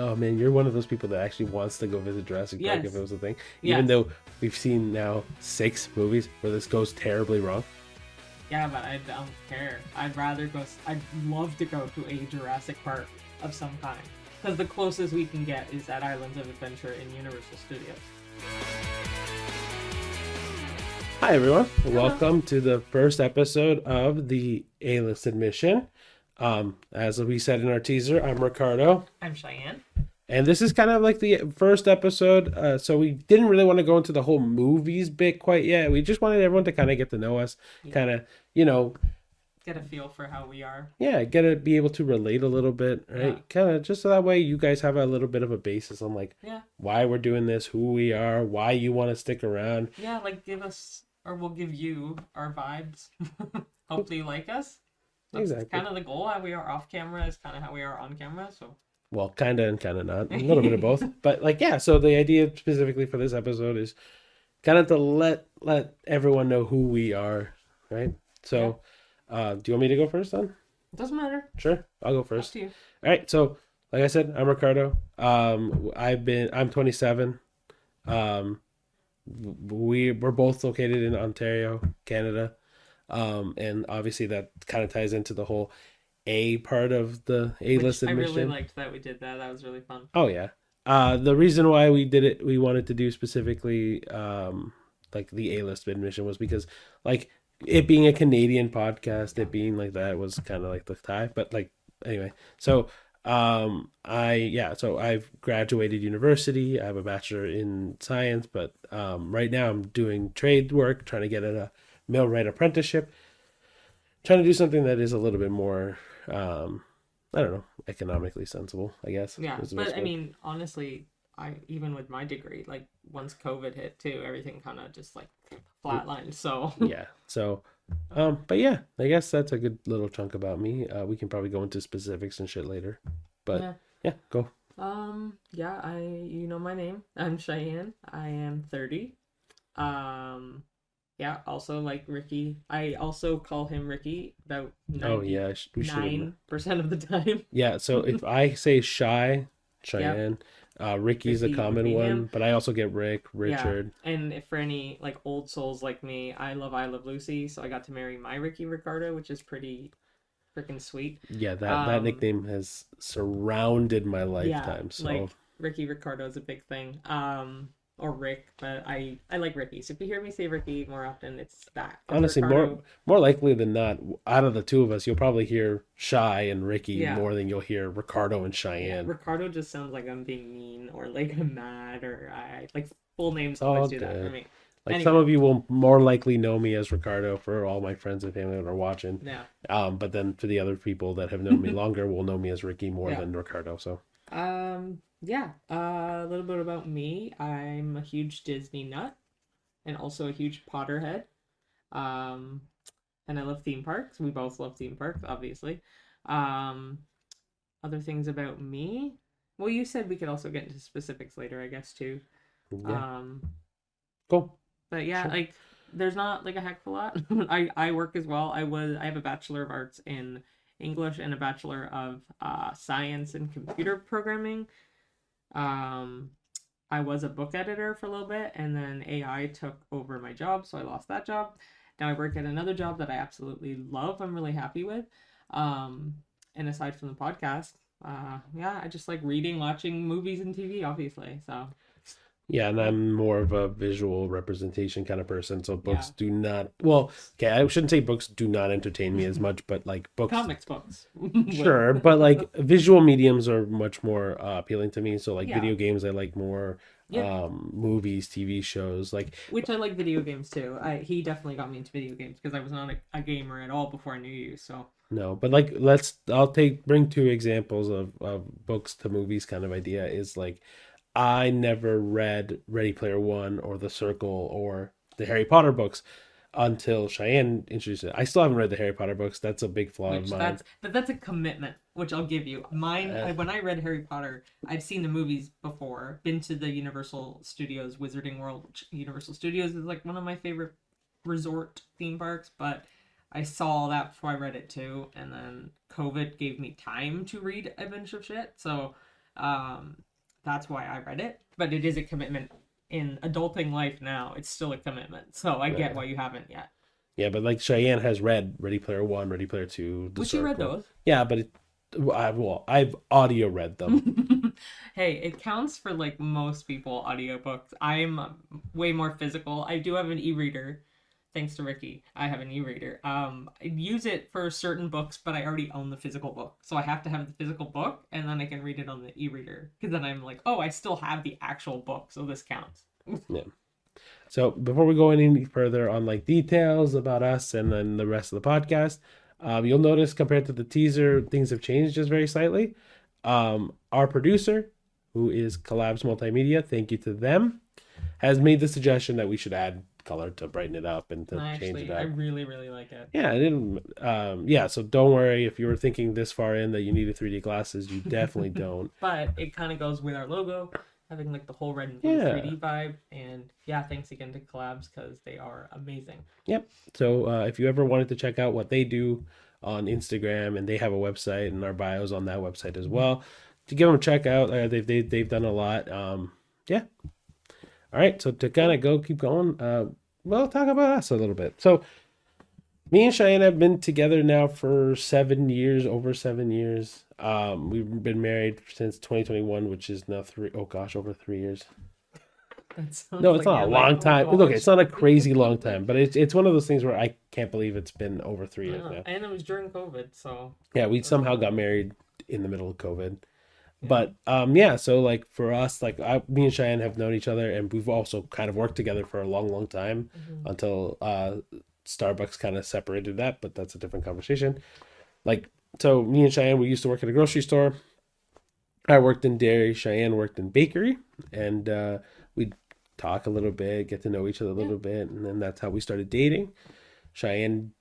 Oh man, you're one of those people that actually wants to go visit Jurassic Park if it was a thing. Even though we've seen now 6 movies where this goes terribly wrong. Yeah, but I don't care. I'd love to go to a Jurassic Park of some kind. Because the closest we can get is at Islands of Adventure in Universal Studios. Hi everyone, welcome to the first episode of the A-List Admission. As we said in our teaser, I'm Ricardo. I'm Cheyenne. And this is kind of like the first episode, so we didn't really want to go into the whole movies bit quite yet. We just wanted everyone to kind of get to know us, kind of, get a feel for how we are. Yeah, be able to relate a little bit, right? Yeah. Kind of just so that way you guys have a little bit of a basis on why we're doing this, who we are, why you want to stick around. Yeah, give us, or we'll give you our vibes. Hopefully you like us. That's kind of the goal. How we are off camera is kind of how we are on camera, so. Well, kind of and kind of not. A little bit of both. But so the idea specifically for this episode is kind of to let everyone know who we are, right? So, do you want me to go first then? It doesn't matter. Sure, I'll go first. Up to you. All right, so like I said, I'm Ricardo. I'm 27. We're both located in Ontario, Canada. And obviously that kind of ties into the whole A part of the A-List admission. I really liked that we did that. That was really fun. Oh yeah. The reason why we did it, we wanted to do specifically the A-List admission was because it being a Canadian podcast, it being like that was kind of like the tie. But anyway, so I've graduated university. I have a bachelor in science, but right now I'm doing trade work, trying to get a millwright apprenticeship, trying to do something that is a little bit more I don't know, economically sensible, I guess. Yeah, but I mean, honestly, even with my degree, once COVID hit too, everything kind of just flatlined. So yeah, so but yeah, I guess that's a good little chunk about me. We can probably go into specifics and shit later, but yeah, go. You know my name. I'm Cheyenne. I am 30. Yeah, also like Ricky. I also call him Ricky about 9% of the time. Yeah, so if I say Cheyenne, Ricky's a common one, but I also get Rick, Richard. Yeah. And if for any old souls like me, I Love Lucy, so I got to marry my Ricky Ricardo, which is pretty freaking sweet. Yeah, that nickname has surrounded my lifetime. So Ricky Ricardo is a big thing. Or Rick, but I like Ricky. So if you hear me say Ricky more often, it's that. Honestly, Ricardo... more likely than not, out of the two of us, you'll probably hear Shy and Ricky more than you'll hear Ricardo and Cheyenne. Yeah, Ricardo just sounds like I'm being mean or I'm mad or full names always do that for me. Anyway. Some of you will more likely know me as Ricardo for all my friends and family that are watching. Yeah. But then for the other people that have known me longer will know me as Ricky more than Ricardo. So. A little bit about me. I'm a huge Disney nut and also a huge Potterhead. And I love theme parks. We both love theme parks, obviously. Other things about me. Well, you said we could also get into specifics later, I guess, too. Yeah. Cool. But yeah, sure. There's not a heck of a lot. I work as well. I have a Bachelor of Arts in English and a Bachelor of Science and Computer Programming. I was a book editor for a little bit, and then AI took over my job, so I lost that job. Now I work at another job that I absolutely love. I'm really happy with. And aside from the podcast, I just like reading, watching movies and TV, obviously. So. Yeah, and I'm more of a visual representation kind of person, so books do not... Well, okay, I shouldn't say books do not entertain me as much, but books... Comics books. Sure, but visual mediums are much more appealing to me, so video games I like more, movies, TV shows, Which I like video games too. He definitely got me into video games, because I was not a gamer at all before I knew you, so... No, but I'll bring 2 examples of books to movies kind of idea is I never read Ready Player One or The Circle or the Harry Potter books until Cheyenne introduced it. I still haven't read the Harry Potter books. That's a big flaw of mine. That's a commitment, which I'll give you. Mine, when I read Harry Potter, I've seen the movies before, been to the Universal Studios, Wizarding World. Universal Studios is one of my favorite resort theme parks, but I saw that before I read it too, and then COVID gave me time to read a bunch of shit, so... Um, that's why I read it, but it is a commitment in adulting life now. It's still a commitment, so I get Yeah. why you haven't yet. Yeah, but like Cheyenne has read Ready Player One, Ready Player Two, The Which you read Circle. those. Yeah, but I've audio read them. Hey, it counts for like most people audiobooks. I'm way more physical. I do have an e-reader. Thanks to Ricky, I have an e-reader. I use it for certain books, but I already own the physical book. So I have to have the physical book and then I can read it on the e-reader. Because then I'm like, oh, I still have the actual book, so this counts. Yeah. So before we go any further on like details about us and then the rest of the podcast, you'll notice compared to the teaser, things have changed just very slightly. Our producer, who is COLLABZ Multimedia, thank you to them, has made the suggestion that we should add color to brighten it up and to change it I up. really, really like it. Yeah, I didn't. Yeah, so don't worry if you were thinking this far in that you needed 3D glasses. You definitely don't. But it kind of goes with our logo, having like the whole red and blue Yeah. 3D vibe. And yeah, thanks again to COLLABZ because they are amazing. Yep. So if you ever wanted to check out what they do on Instagram, and they have a website, and our bios on that website as well, to give them a check out. They've done a lot. Yeah. All right. So to kind of keep going. We'll talk about us a little bit. So me and Cheyenne have been together now for 7 years, over 7 years. We've been married since 2021, which is now over 3 years. That sounds No, it's like not a you're long like, time. oh Look, gosh. it's not a crazy long time, but it's one of those things where I can't believe it's been over 3 years now. And it was during COVID, so Yeah, we somehow got married in the middle of COVID. yeah. But yeah, so like for us, like me and Cheyenne have known each other, and we've also kind of worked together for a long, long time until Starbucks kind of separated that, but that's a different conversation. Like, so me and Cheyenne, we used to work at a grocery store. I worked in dairy, Cheyenne worked in bakery, and we'd talk a little bit, get to know each other a little bit, and then that's how we started dating. Cheyenne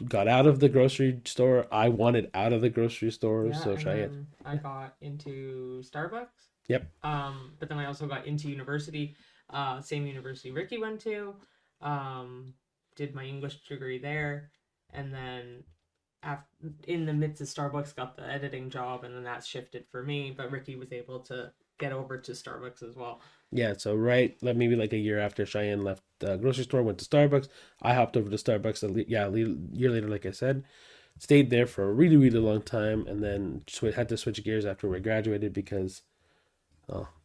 got out of the grocery store. I wanted out of the grocery store, Yeah, so and Cheyenne. then I got into Starbucks. Yep. But then I also got into university, same university Ricky went to. Did my English degree there, and then in the midst of Starbucks, got the editing job, and then that shifted for me. But Ricky was able to get over to Starbucks as well. Yeah, so maybe like a year after Cheyenne left the grocery store, went to Starbucks. I hopped over to Starbucks. A year later, like I said, stayed there for a really, really long time, and then had to switch gears after we graduated because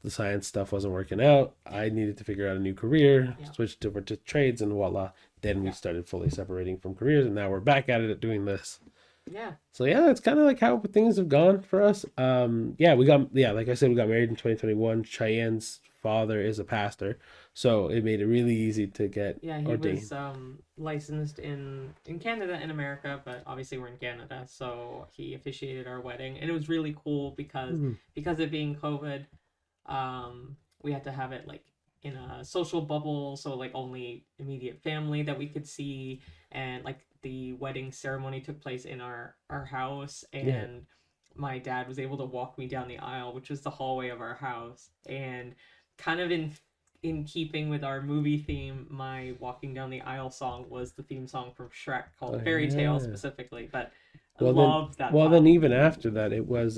the science stuff wasn't working out. I needed to figure out a new career, switched over to trades, and voila. Then we started fully separating from careers, and now we're back at it doing this. Yeah. So yeah, it's kind of like how things have gone for us. Like I said, we got married in 2021. Cheyenne's father is a pastor, so it made it really easy to get ordained. Was licensed in Canada and America, but obviously we're in Canada, so he officiated our wedding, and it was really cool because of being COVID, we had to have it like in a social bubble, so like only immediate family that we could see, and like the wedding ceremony took place in our house, and my dad was able to walk me down the aisle, which was the hallway of our house, and kind of in keeping with our movie theme, my walking down the aisle song was the theme song from Shrek called Fairy Tale specifically, but I loved that song. Then even after that, it was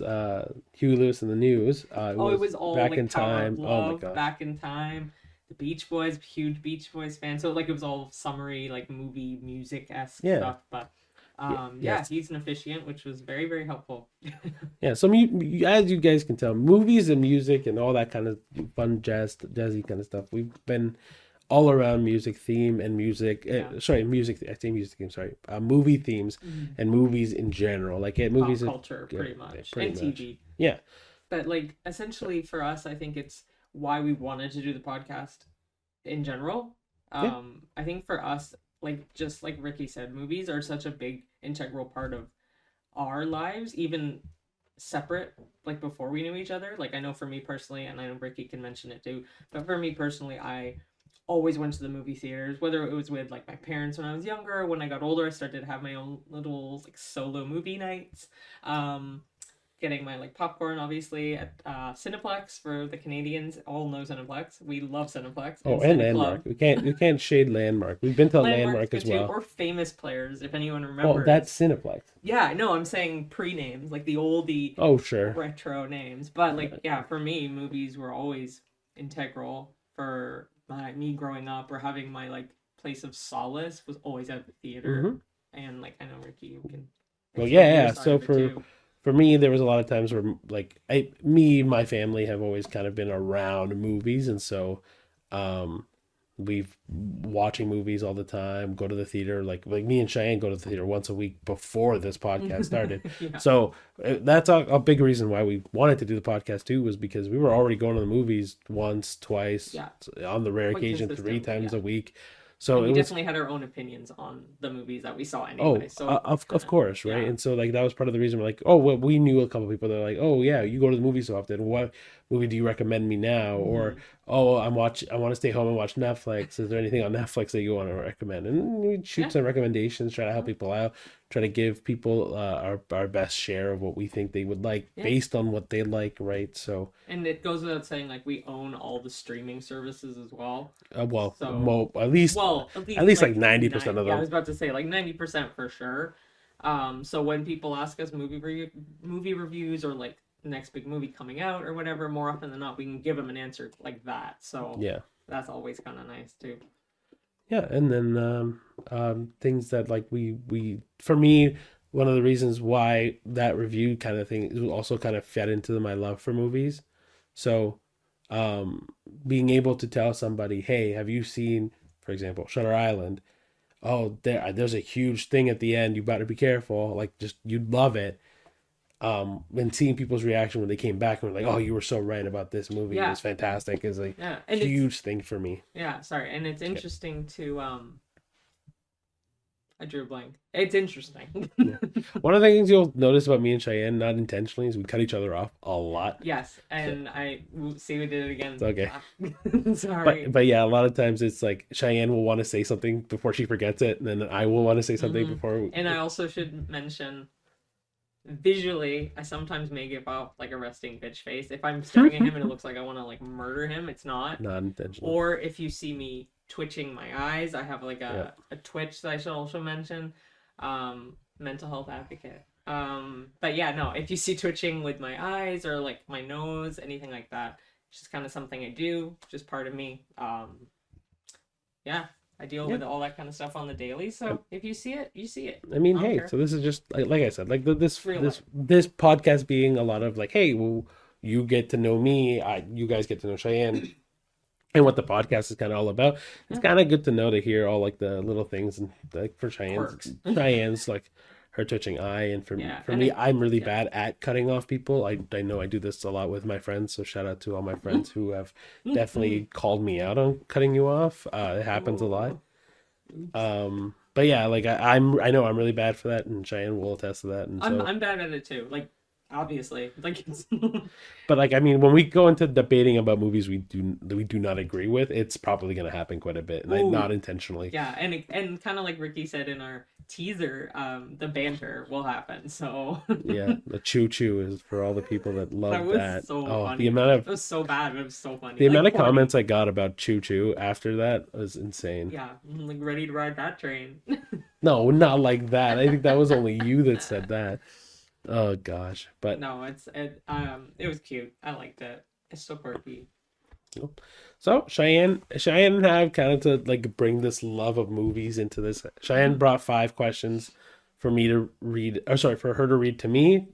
Huey Lewis and the News. It was all Back like in Tower Time. of Oh my Love, gosh. Back in Time. The Beach Boys, huge Beach Boys fan. So like it was all summery, like movie music-esque stuff. But he's an officiant, which was very, very helpful. Yeah, so as you guys can tell, movies and music and all that kind of fun jazzy kind of stuff. We've been all around music theme and music. Music. I say music theme. Sorry, movie themes and movies in general. Like movies, pop culture, pretty much, and much. TV. Yeah, but like essentially for us, I think it's why we wanted to do the podcast in general. I think for us, like just like Ricky said, movies are such a big integral part of our lives, even separate, like before we knew each other. Like I know for me personally, and I know Ricky can mention it too, but for me personally, I always went to the movie theaters, whether it was with like my parents when I was younger, or when I got older I started to have my own little like solo movie nights. getting my like popcorn, obviously at Cineplex for the Canadians. All know Cineplex. We love Cineplex Oh, and and Cine Landmark. Club. We can't shade Landmark. We've been to Landmark's Landmark as good too, well. or Famous Players, if anyone Well, remembers. that's Cineplex. Yeah, no, I'm saying pre-names, like the oldie Oh, sure. retro names. But like, yeah, for me, movies were always integral for me growing up, or having my like place of solace was always at the theater. Hmm. And like, I know Ricky, you can Well, explain yeah, your yeah. side So of it for too. for me, there was a lot of times where my family have always kind of been around movies, and so um, we've watching movies all the time. Go to the theater, like me and Cheyenne go to the theater once a week before this podcast started. Yeah. So that's a big reason why we wanted to do the podcast too, was because we were already going to the movies once, twice, Yeah. on the rare Quite occasion, three consistently, times yeah. a week. So And it we was. definitely had our own opinions on the movies that we saw Oh, anyway. So it's kind of of, course, right? yeah. And so like that was part of the reason we're like, oh, well, we knew a couple people that are like, oh yeah, you go to the movies so often. What movie do you recommend me now? Or Hmm. oh, I want to stay home and watch Netflix. Is there anything on Netflix that you want to recommend? And we shoot Yeah. some recommendations, try to help Uh-huh. people out, try to give people our best share of what we think they would like Yeah. based on what they like, right? So And it goes without saying, like, we own all the streaming services as well. well, So, at at least like like 90% of yeah, I them. was about to say like 90% for sure. So when people ask us movie reviews, or like next big movie coming out or whatever, more often than not, we can give them an answer like that. So Yeah. that's always kind of nice too. Yeah, and then things that like we for me, one of the reasons why that review kind of thing is also kind of fed into my love for movies. So, um, being able to tell somebody, "Hey, have you seen, for example, Shutter Island? Oh, there's a huge thing at the end. You better be careful. Like, just you'd love it." And seeing people's reaction when they came back and were like, "Oh, you were so right about this movie. It Yeah, was fantastic," is a yeah, and it's huge thing for me. yeah, sorry, and it's Yeah. interesting to I drew a blank. It's interesting. Yeah. One of the things you'll notice about me and Cheyenne, not intentionally, is we cut each other off a lot. Yes, So, and see, we did it again. it's okay. Sorry. But yeah, a lot of times it's like Cheyenne will want to say something before she forgets it, and then I will want to say something Hmm. before. And I also should mention, visually, I sometimes may give off like a resting bitch face. If I'm staring at him and it looks like I want to like murder him, it's not. Not intentional. Or if you see me twitching my eyes, I have like Yeah. a twitch that I should also mention. Mental health advocate. But yeah, no, if you see twitching with my eyes or like my nose, anything like that, it's just kind of something I do, just part of me. Yeah, I deal Yeah. with all that kind of stuff on the daily. So if you see it, you see it. I mean, I don't hey, care. so this is just like I said, like It's real life. this podcast being a lot of like, hey, well, you get to know me, you guys get to know Cheyenne, and what the podcast is kind of all about. It's Yeah. kind of good to know, to hear all like the little things, and like for Quirks. Cheyenne's like her twitching eye, and Yeah, for and me, it, I'm really yeah. bad at cutting off people. I know I do this a lot with my friends, so shout out to all my friends who have definitely called me out on cutting you off. It happens a lot. But yeah, like I know I'm really bad for that, and Cheyenne will attest to that, and so. I'm bad at it too. Like obviously, like it's But like I mean, when we go into debating about movies we do not agree with, it's probably going to happen quite a bit, and Ooh. not intentionally. yeah, and kind of like Ricky said in our teaser, the banter will happen. So Yeah, the choo choo is for all the people that that love was that. so Oh, funny. the amount It of was so bad, but it was so funny. the Like amount of corny. comments I got about choo choo after that was insane. Yeah, I'm like ready to ride that train. No, not like that. I think that was only you that said that. Oh gosh, but No, it was cute. I liked it. It's so quirky. so Cheyenne and I have kind of to like bring this love of movies into this. Cheyenne brought 5 questions for me to read, or sorry, for her to read to me.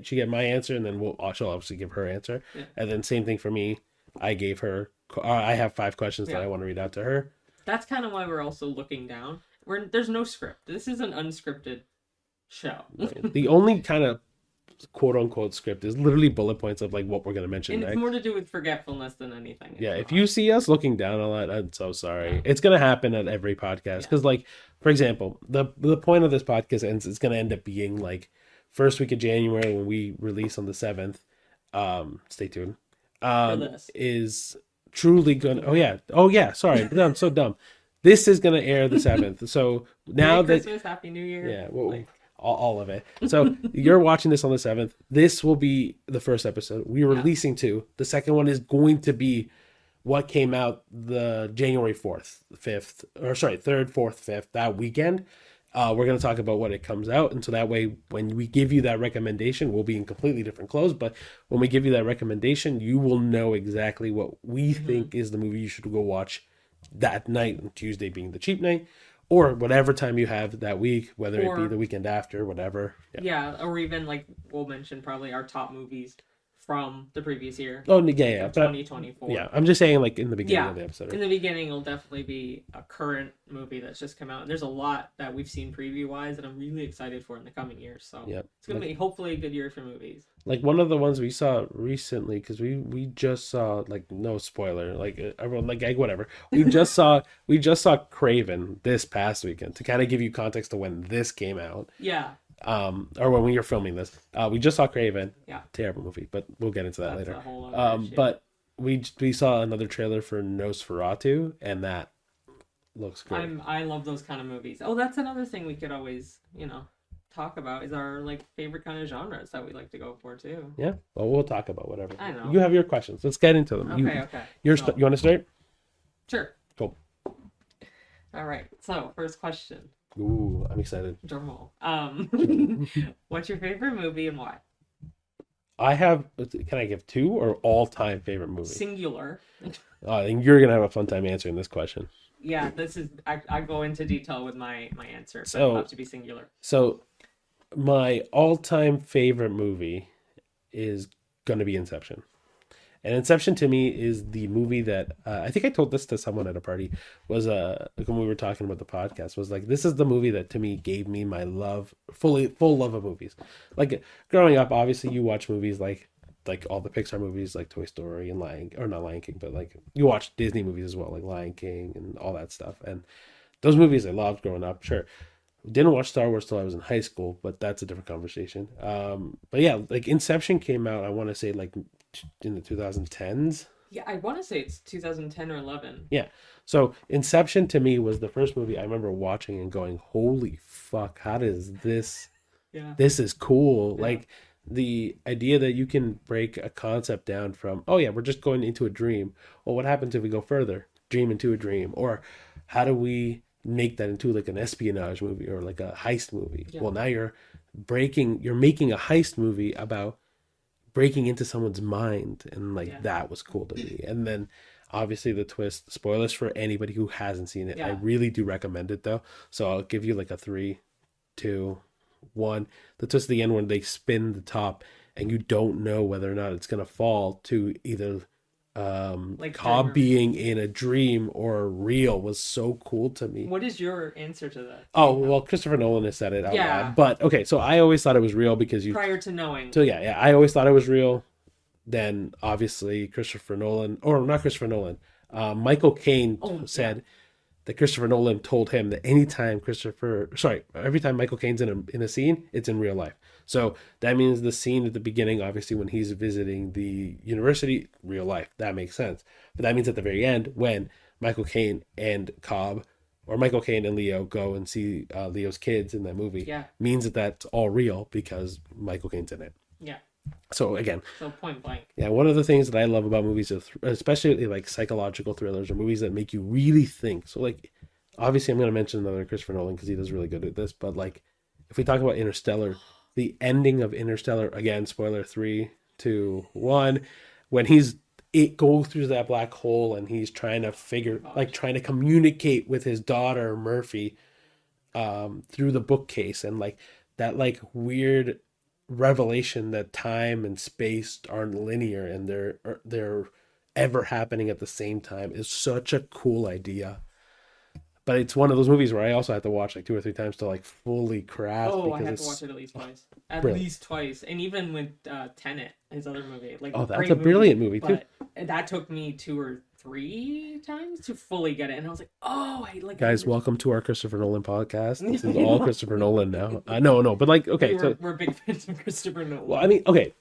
She get my answer, and then she'll obviously give her answer, Yeah. and then same thing for me. I gave her. I have 5 questions that Yeah. I want to read out to her. That's kind of why we're also looking down. There's no script. This is an unscripted show. The only kind of quote unquote script is literally bullet points of like what we're gonna mention And it's next. more to do with forgetfulness than anything. Yeah, It's if you see us looking down a lot, I'm so sorry. Yeah. It's gonna happen at every podcast because, like, for example, the point of this podcast ends. It's gonna end up being like first week of January when we release on the 7th. Stay tuned. For this. Is truly gonna. Oh yeah. Sorry, I'm so dumb. This is gonna air the 7th. So now Merry that Christmas, Happy New Year. yeah, well, Like, all of it. So you're watching this on the 7th. This will be the first episode. We're releasing 2. The second one is going to be what came out the January 4th, 5th, or sorry, 3rd, 4th, 5th, that weekend. We're going to talk about what it comes out. And so that way, when we give you that recommendation, we'll be in completely different clothes. But when we give you that recommendation, you will know exactly what we think is the movie you should go watch that night, and Tuesday being the cheap night, or whatever time you have that week, whether it be the weekend after, whatever. Yeah, or even like we'll mention probably our top movies from the previous year. Oh, yeah. 2024. Yeah, I'm just saying, like, in the beginning of the episode. In the beginning, it'll definitely be a current movie that's just come out. And there's a lot that we've seen preview-wise that I'm really excited for in the coming years. So it's going to be hopefully a good year for movies. Like, one of the ones we saw recently, because we just saw, like, no spoiler, like, everyone, like, whatever. We just saw Craven this past weekend, to kind of give you context to when this came out. Yeah. Or when we were filming this, we just saw Craven. Yeah, terrible movie, but we'll get into that later. A whole other but we saw another trailer for Nosferatu, and that looks great. I love those kind of movies. Oh, that's another thing we could always talk about is our like favorite kind of genres that we like to go for too. Yeah, well, we'll talk about whatever. I know you have your questions. Let's get into them. Okay. You want to start? Sure. Cool. All right. So first question. Ooh, I'm excited. Drum roll. What's your favorite movie and why? I have. Can I give 2 or all-time favorite movie? Singular. I think you're gonna have a fun time answering this question. Yeah, this is. I go into detail with my answer, but So it'll have to be singular. So, my all-time favorite movie is gonna be Inception. And Inception to me is the movie that I think I told this to someone at a party, was like when we were talking about the podcast, was like, this is the movie that to me gave me my love, full love of movies. Like growing up, obviously you watch movies like all the Pixar movies like Toy Story and not Lion King, but like you watch Disney movies as well, like Lion King and all that stuff. And those movies I loved growing up. Sure, didn't watch Star Wars till I was in high school, but that's a different conversation. But yeah, like Inception came out, I want to say like in the 2010s. Yeah, I want to say it's 2010 or 11. Yeah. So Inception to me was the first movie I remember watching and going, holy fuck, how does this, this is cool. Yeah. Like the idea that you can break a concept down from, oh yeah, we're just going into a dream. Well, what happens if we go further? Dream into a dream. Or how do we make that into like an espionage movie or like a heist movie? Yeah. Well, now you're making a heist movie about breaking into someone's mind, and like that was cool to me. And then obviously the twist, spoilers for anybody who hasn't seen it. I really do recommend it though, so I'll give you like a 3, 2, 1. The twist at the end when they spin the top and you don't know whether or not it's gonna fall to either like Cobb being in a dream or real was so cool to me. What is your answer to that? Oh, well, Christopher Nolan has said it out loud. But okay, so I always thought it was real because prior to knowing. So yeah, I always thought it was real. Then obviously Christopher Nolan, or not Christopher Nolan, Michael Caine said that Christopher Nolan told him that every time Michael Caine's in a scene, it's in real life. So that means the scene at the beginning, obviously when he's visiting the university, real life, that makes sense. But that means at the very end, when Michael Caine and Cobb, or Michael Caine and Leo go and see Leo's kids in that movie, means that that's all real because Michael Caine's in it. Yeah. So again, point blank. Yeah, one of the things that I love about movies, especially like psychological thrillers or movies that make you really think. So like, obviously I'm going to mention another Christopher Nolan because he does really good at this. But like, if we talk about Interstellar, the ending of Interstellar, again, spoiler 3, 2, 1, when it goes through that black hole and he's trying to communicate with his daughter Murphy through the bookcase, and like that like weird revelation that time and space aren't linear and they're ever happening at the same time is such a cool idea. But it's one of those movies where I also have to watch like 2 or 3 times to like fully grasp. Oh, I have to watch it at least twice. Least twice. And even with Tenet, his other movie. Like, oh, that's a brilliant movie too. That took me 2 or 3 times to fully get it. And I was like, oh, I like. Guys, welcome to our Christopher Nolan podcast. This is all Christopher Nolan now. No, but like, okay. We're big fans of Christopher Nolan. Well, I mean, okay.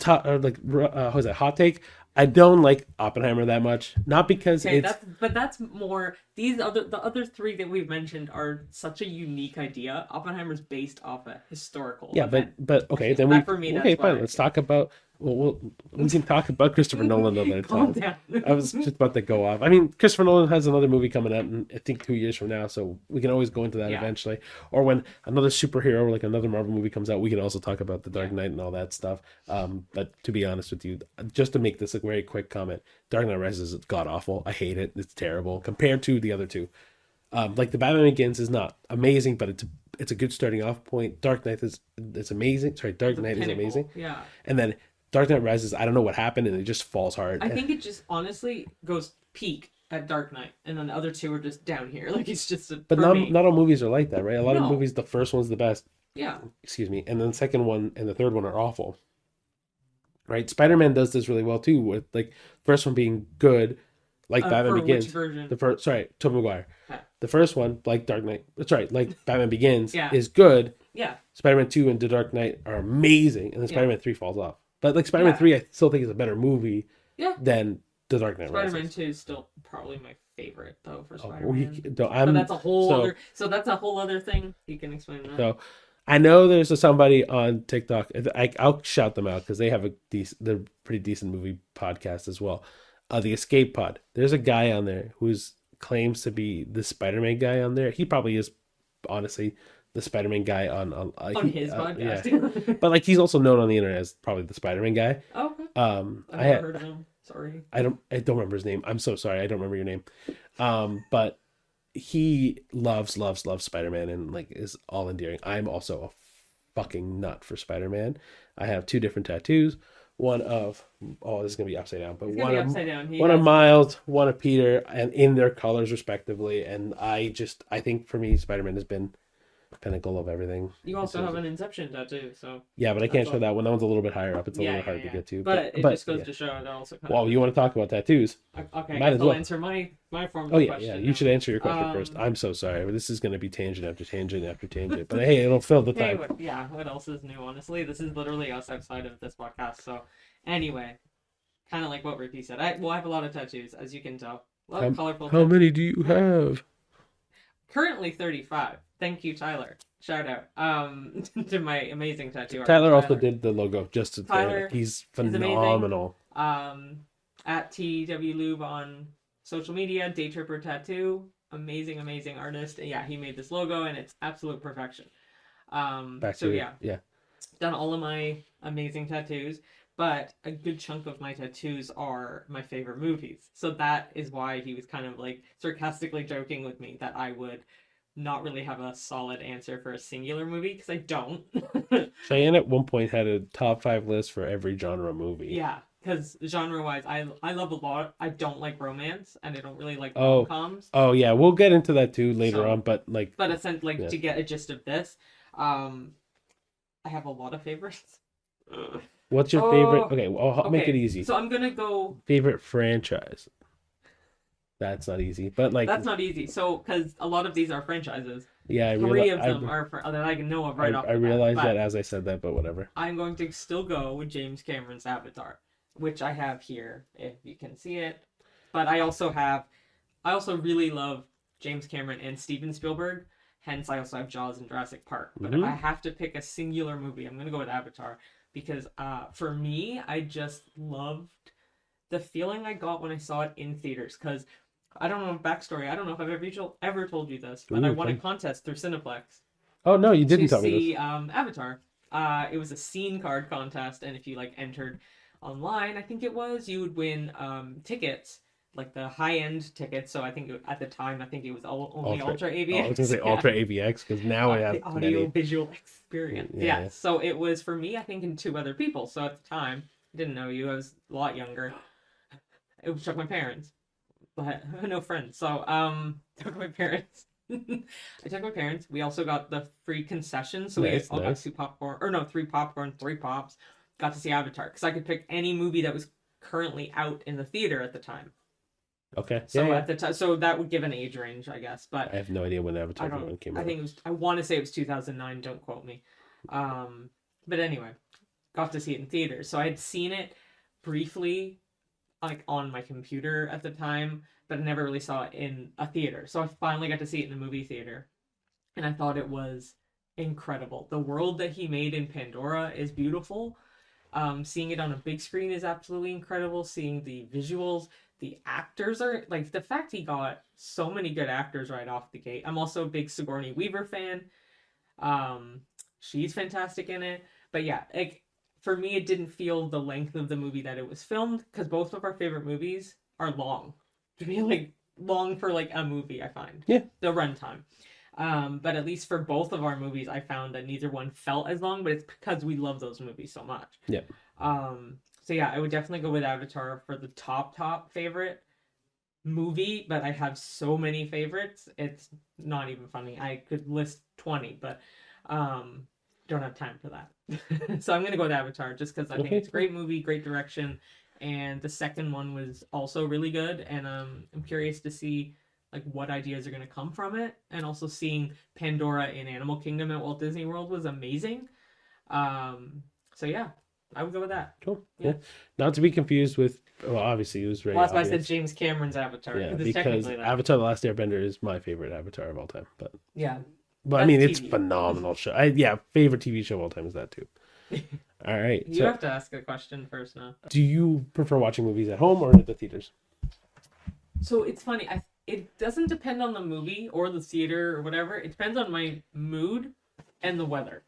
how is that, hot take? I don't like Oppenheimer that much. Not because Okay, it's that's more the other three that we've mentioned are such a unique idea. Oppenheimer's based off a historical yeah, event. but okay, then That for me, okay, that's fine. why. Let's talk about we can talk about Christopher Nolan another Calm time. down. I was just about to go off. I mean, Christopher Nolan has another movie coming out in I think 2 years from now, so we can always go into that Yeah, eventually. Or when another superhero, like another Marvel movie comes out, we can also talk about the yeah. Dark Knight and all that stuff. But to be honest with you, just to make this a very quick comment, Dark Knight Rises is god awful. I hate it. It's terrible compared to the other two. Like the Batman Begins is not amazing, but it's a good starting off point. Dark Knight is it's amazing. Sorry, Dark The Knight is amazing, pinnacle. Yeah. and then Dark Knight Rises. I don't know what happened, and it just falls hard. I think it just honestly goes peak at Dark Knight, and then the other two are just down here. Like it's just But for not me. all movies are like that, right? A lot of No. movies, the first one's the best. Yeah. Excuse me, and then the second one and the third one are awful. Right? Spider Man does this really well too, with like first one being good, like Batman For which Begins. version? The first, sorry, Tobey Maguire. Okay. The first one, like Dark Knight, that's right, like Batman Begins, Yeah. is good. Yeah. Spider-Man 2 and The Dark Knight are amazing, and then Yeah. Spider-Man 3 falls off. But like Spider-Man Yeah. 3, I still think is a better movie Yeah. than The Dark Knight Spider-Man Rises. 2 is still probably my favorite though for Oh, Spider-Man. no, But that's a whole so, other. So that's a whole other thing. You can explain that. so I know there's somebody on TikTok. I'll shout them out because they have they're pretty decent movie podcast as well. The Escape Pod. There's a guy on there who's claims to be the Spider-Man guy on there. He probably is, honestly, the Spider-Man guy On his podcast. Yeah. But like he's also known on the internet as probably the Spider-Man guy. Oh, okay. I've I never had heard of him. Sorry. I don't remember his name. I'm so sorry. I don't remember your name. But he loves Spider-Man and like is all endearing. I'm also a fucking nut for Spider-Man. I have two different tattoos. One of this is gonna be upside down, but He's gonna be upside down. one of Miles, one of Peter, and in their colors respectively. And I think for me, Spider-Man has been pinnacle of everything. You also have an Inception tattoo, so yeah, but I can't show that one. That one's a little bit higher up. It's a little hard to get to. But it just goes to show it also. Well, you want to talk about tattoos? Okay, Might as I'll well answer my form of Oh yeah, question. yeah. You should answer your question first. I'm so sorry. This is going to be tangent after tangent after tangent, but hey, it'll fill the time. What else is new? Honestly, this is literally us outside of this podcast. So, anyway, kind of like what Ricky said. I have a lot of tattoos, as you can tell. A lot of colorful. How many do you have? Currently 35. Thank you, Tyler. Shout out to my amazing tattoo artist. Tyler also did the logo just to Tyler, he's phenomenal. At TW Lube on social media, Day Tripper Tattoo, amazing artist. Yeah, he made this logo and it's absolute perfection. Yeah, done all of my amazing tattoos, but a good chunk of my tattoos are my favorite movies. So that is why he was kind of like sarcastically joking with me that I would not really have a solid answer for a singular movie because I don't. Cheyenne at one point had a top 5 list for every genre movie. Yeah, because genre-wise, I love a lot. I don't like romance, and I don't really like rom-coms. Oh yeah, we'll get into that too later on. But essentially, to get a gist of this, I have a lot of favorites. What's your favorite? Okay, well, I'll make it easy. So I'm gonna go favorite franchise. That's not easy, but like that's not easy. So because a lot of these are franchises. Yeah, Three of them are that I know of right off. I realized that as I said that, but whatever. I'm going to still go with James Cameron's Avatar, which I have here if you can see it. But I also really love James Cameron and Steven Spielberg. Hence, I also have Jaws and Jurassic Park. But if I have to pick a singular movie, I'm going to go with Avatar because for me, I just loved the feeling I got when I saw it in theaters. Because I don't know backstory. I don't know if I've ever told you this, but I won a contest through Cineplex. Oh no, you didn't tell me this. To see Avatar. It was a scene card contest, and if you entered online, I think it was, you would win tickets, like the high end tickets. So I think at the time, I think it was only Ultra AVX. I was gonna say Ultra AVX because now I have the audio visual experience. Yeah. So it was for me, I think, and 2 other people. So at the time, I didn't know you. I was a lot younger. It took my parents. But no friends. So took my parents. I took my parents. We also got the free concession, so we all got 2 popcorn, or no, 3 popcorn, 3 pops. Got to see Avatar because I could pick any movie that was currently out in the theater at the time. Okay. So at the time, so that would give an age range, I guess. But I have no idea when Avatar came out. I think it was. I want to say it was 2009. Don't quote me. But anyway, got to see it in theaters. So I had seen it briefly, like on my computer at the time, but I never really saw it in a theater. So I finally got to see it in the movie theater, and I thought it was incredible. The world that he made in Pandora is beautiful. Seeing it on a big screen is absolutely incredible. Seeing the visuals, the actors are like the fact he got so many good actors right off the gate. I'm also a big Sigourney Weaver fan. Um, she's fantastic in it. But yeah, like for me, it didn't feel the length of the movie that it was filmed because both of our favorite movies are long. To be like long for like a movie, I find Yeah. the runtime. But at least for both of our movies, I found that neither one felt as long, but it's because we love those movies so much. Yeah. So yeah, I would definitely go with Avatar for the top favorite movie, but I have so many favorites. It's not even funny. I could list 20, but um don't have time for that. So I'm gonna go with Avatar just because I think Okay. it's a great movie, great direction, and the second one was also really good. And I'm curious to see like what ideas are gonna come from it, and also seeing Pandora in Animal Kingdom at Walt Disney World was amazing. So yeah, I would go with that. Cool. Yeah. Yeah. Not to be confused with, well, obviously it was very Well, that's why I said obvious. James Cameron's Avatar. Yeah, It's because technically that. Avatar: The Last Airbender is my favorite Avatar of all time. Yeah. But I That's mean, it's TV. phenomenal show. Yeah, favorite TV show of all time is that too. All right. You So, have to ask a question first now. do you prefer watching movies at home or at the theaters? So it's funny. It doesn't depend on the movie or the theater or whatever. It depends on my mood and the weather.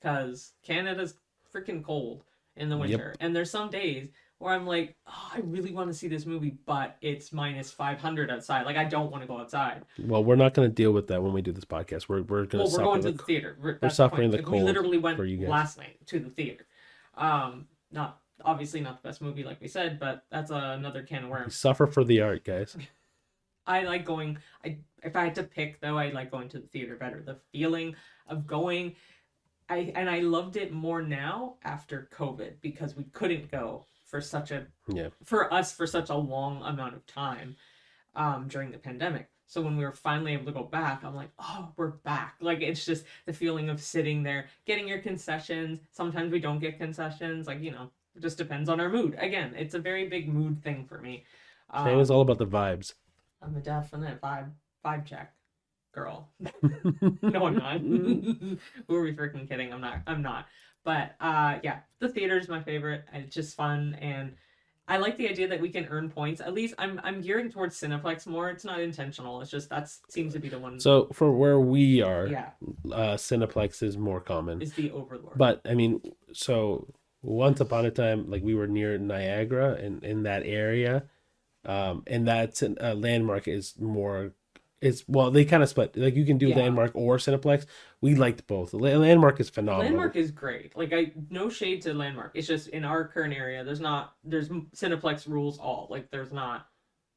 Because Canada's freaking cold in the winter. And there's some days where I'm like, oh, I really want to see this movie, but it's minus 500 outside. Like, I don't want to go outside. Well, we're not going to deal with that when we do this podcast. We're going to Well, we're suffer going to the the theater. we're That's suffering the Like, cold we literally went for you guys. last night to the theater. Not obviously not the best movie, like we said, but that's another can of We worms. suffer for the art, guys. I like going. If I had to pick though, I like going to the theater better. The feeling of going, I loved it more now after COVID because we couldn't go for such a Yeah. for us for such a long amount of time during the pandemic. So when we were finally able to go back, I'm like, oh, we're back. Like it's just the feeling of sitting there, getting your concessions. Sometimes we don't get concessions. Like, you know, it just depends on our mood. Again, it's a very big mood thing for me. Today was all about the vibes. I'm a definite vibe check girl. No, I'm not. Who are we freaking kidding? I'm not. But yeah, the theater's my favorite. It's just fun, and I like the idea that we can earn points. At least I'm gearing towards Cineplex more. It's not intentional. It's just that seems to be the one. So for where we are, Yeah, Cineplex is more common. is the overlord. But I mean, so once upon a time, like we were near Niagara and in that area, and that's a Landmark is more. It's well, they kind of split. Like you can do Yeah. Landmark or Cineplex. We liked both. Landmark is phenomenal. Landmark is great. Like no shade to Landmark. It's just in our current area, there's Cineplex rules all. Like there's not.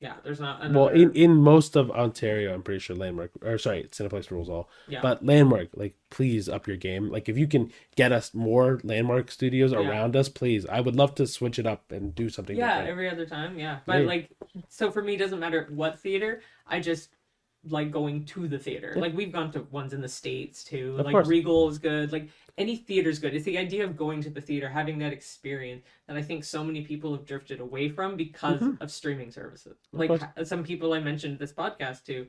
Yeah, there's not. Well, Another, in most of Ontario, I'm pretty sure Landmark, or sorry, Cineplex rules all. yeah. But Landmark, like, please up your game. Like, if you can get us more Landmark studios Yeah. around us, please. I would love to switch it up and do something Yeah, different. every other time. Yeah, but Yeah. like, so for me, it doesn't matter what theater. I just like going to the theater. Yeah. Like we've gone to ones in the States too. Of Like course. Regal is good. Like any theater's good. It's the idea of going to the theater, having that experience that I think so many people have drifted away from because of streaming services. Like course. some people I mentioned this podcast to,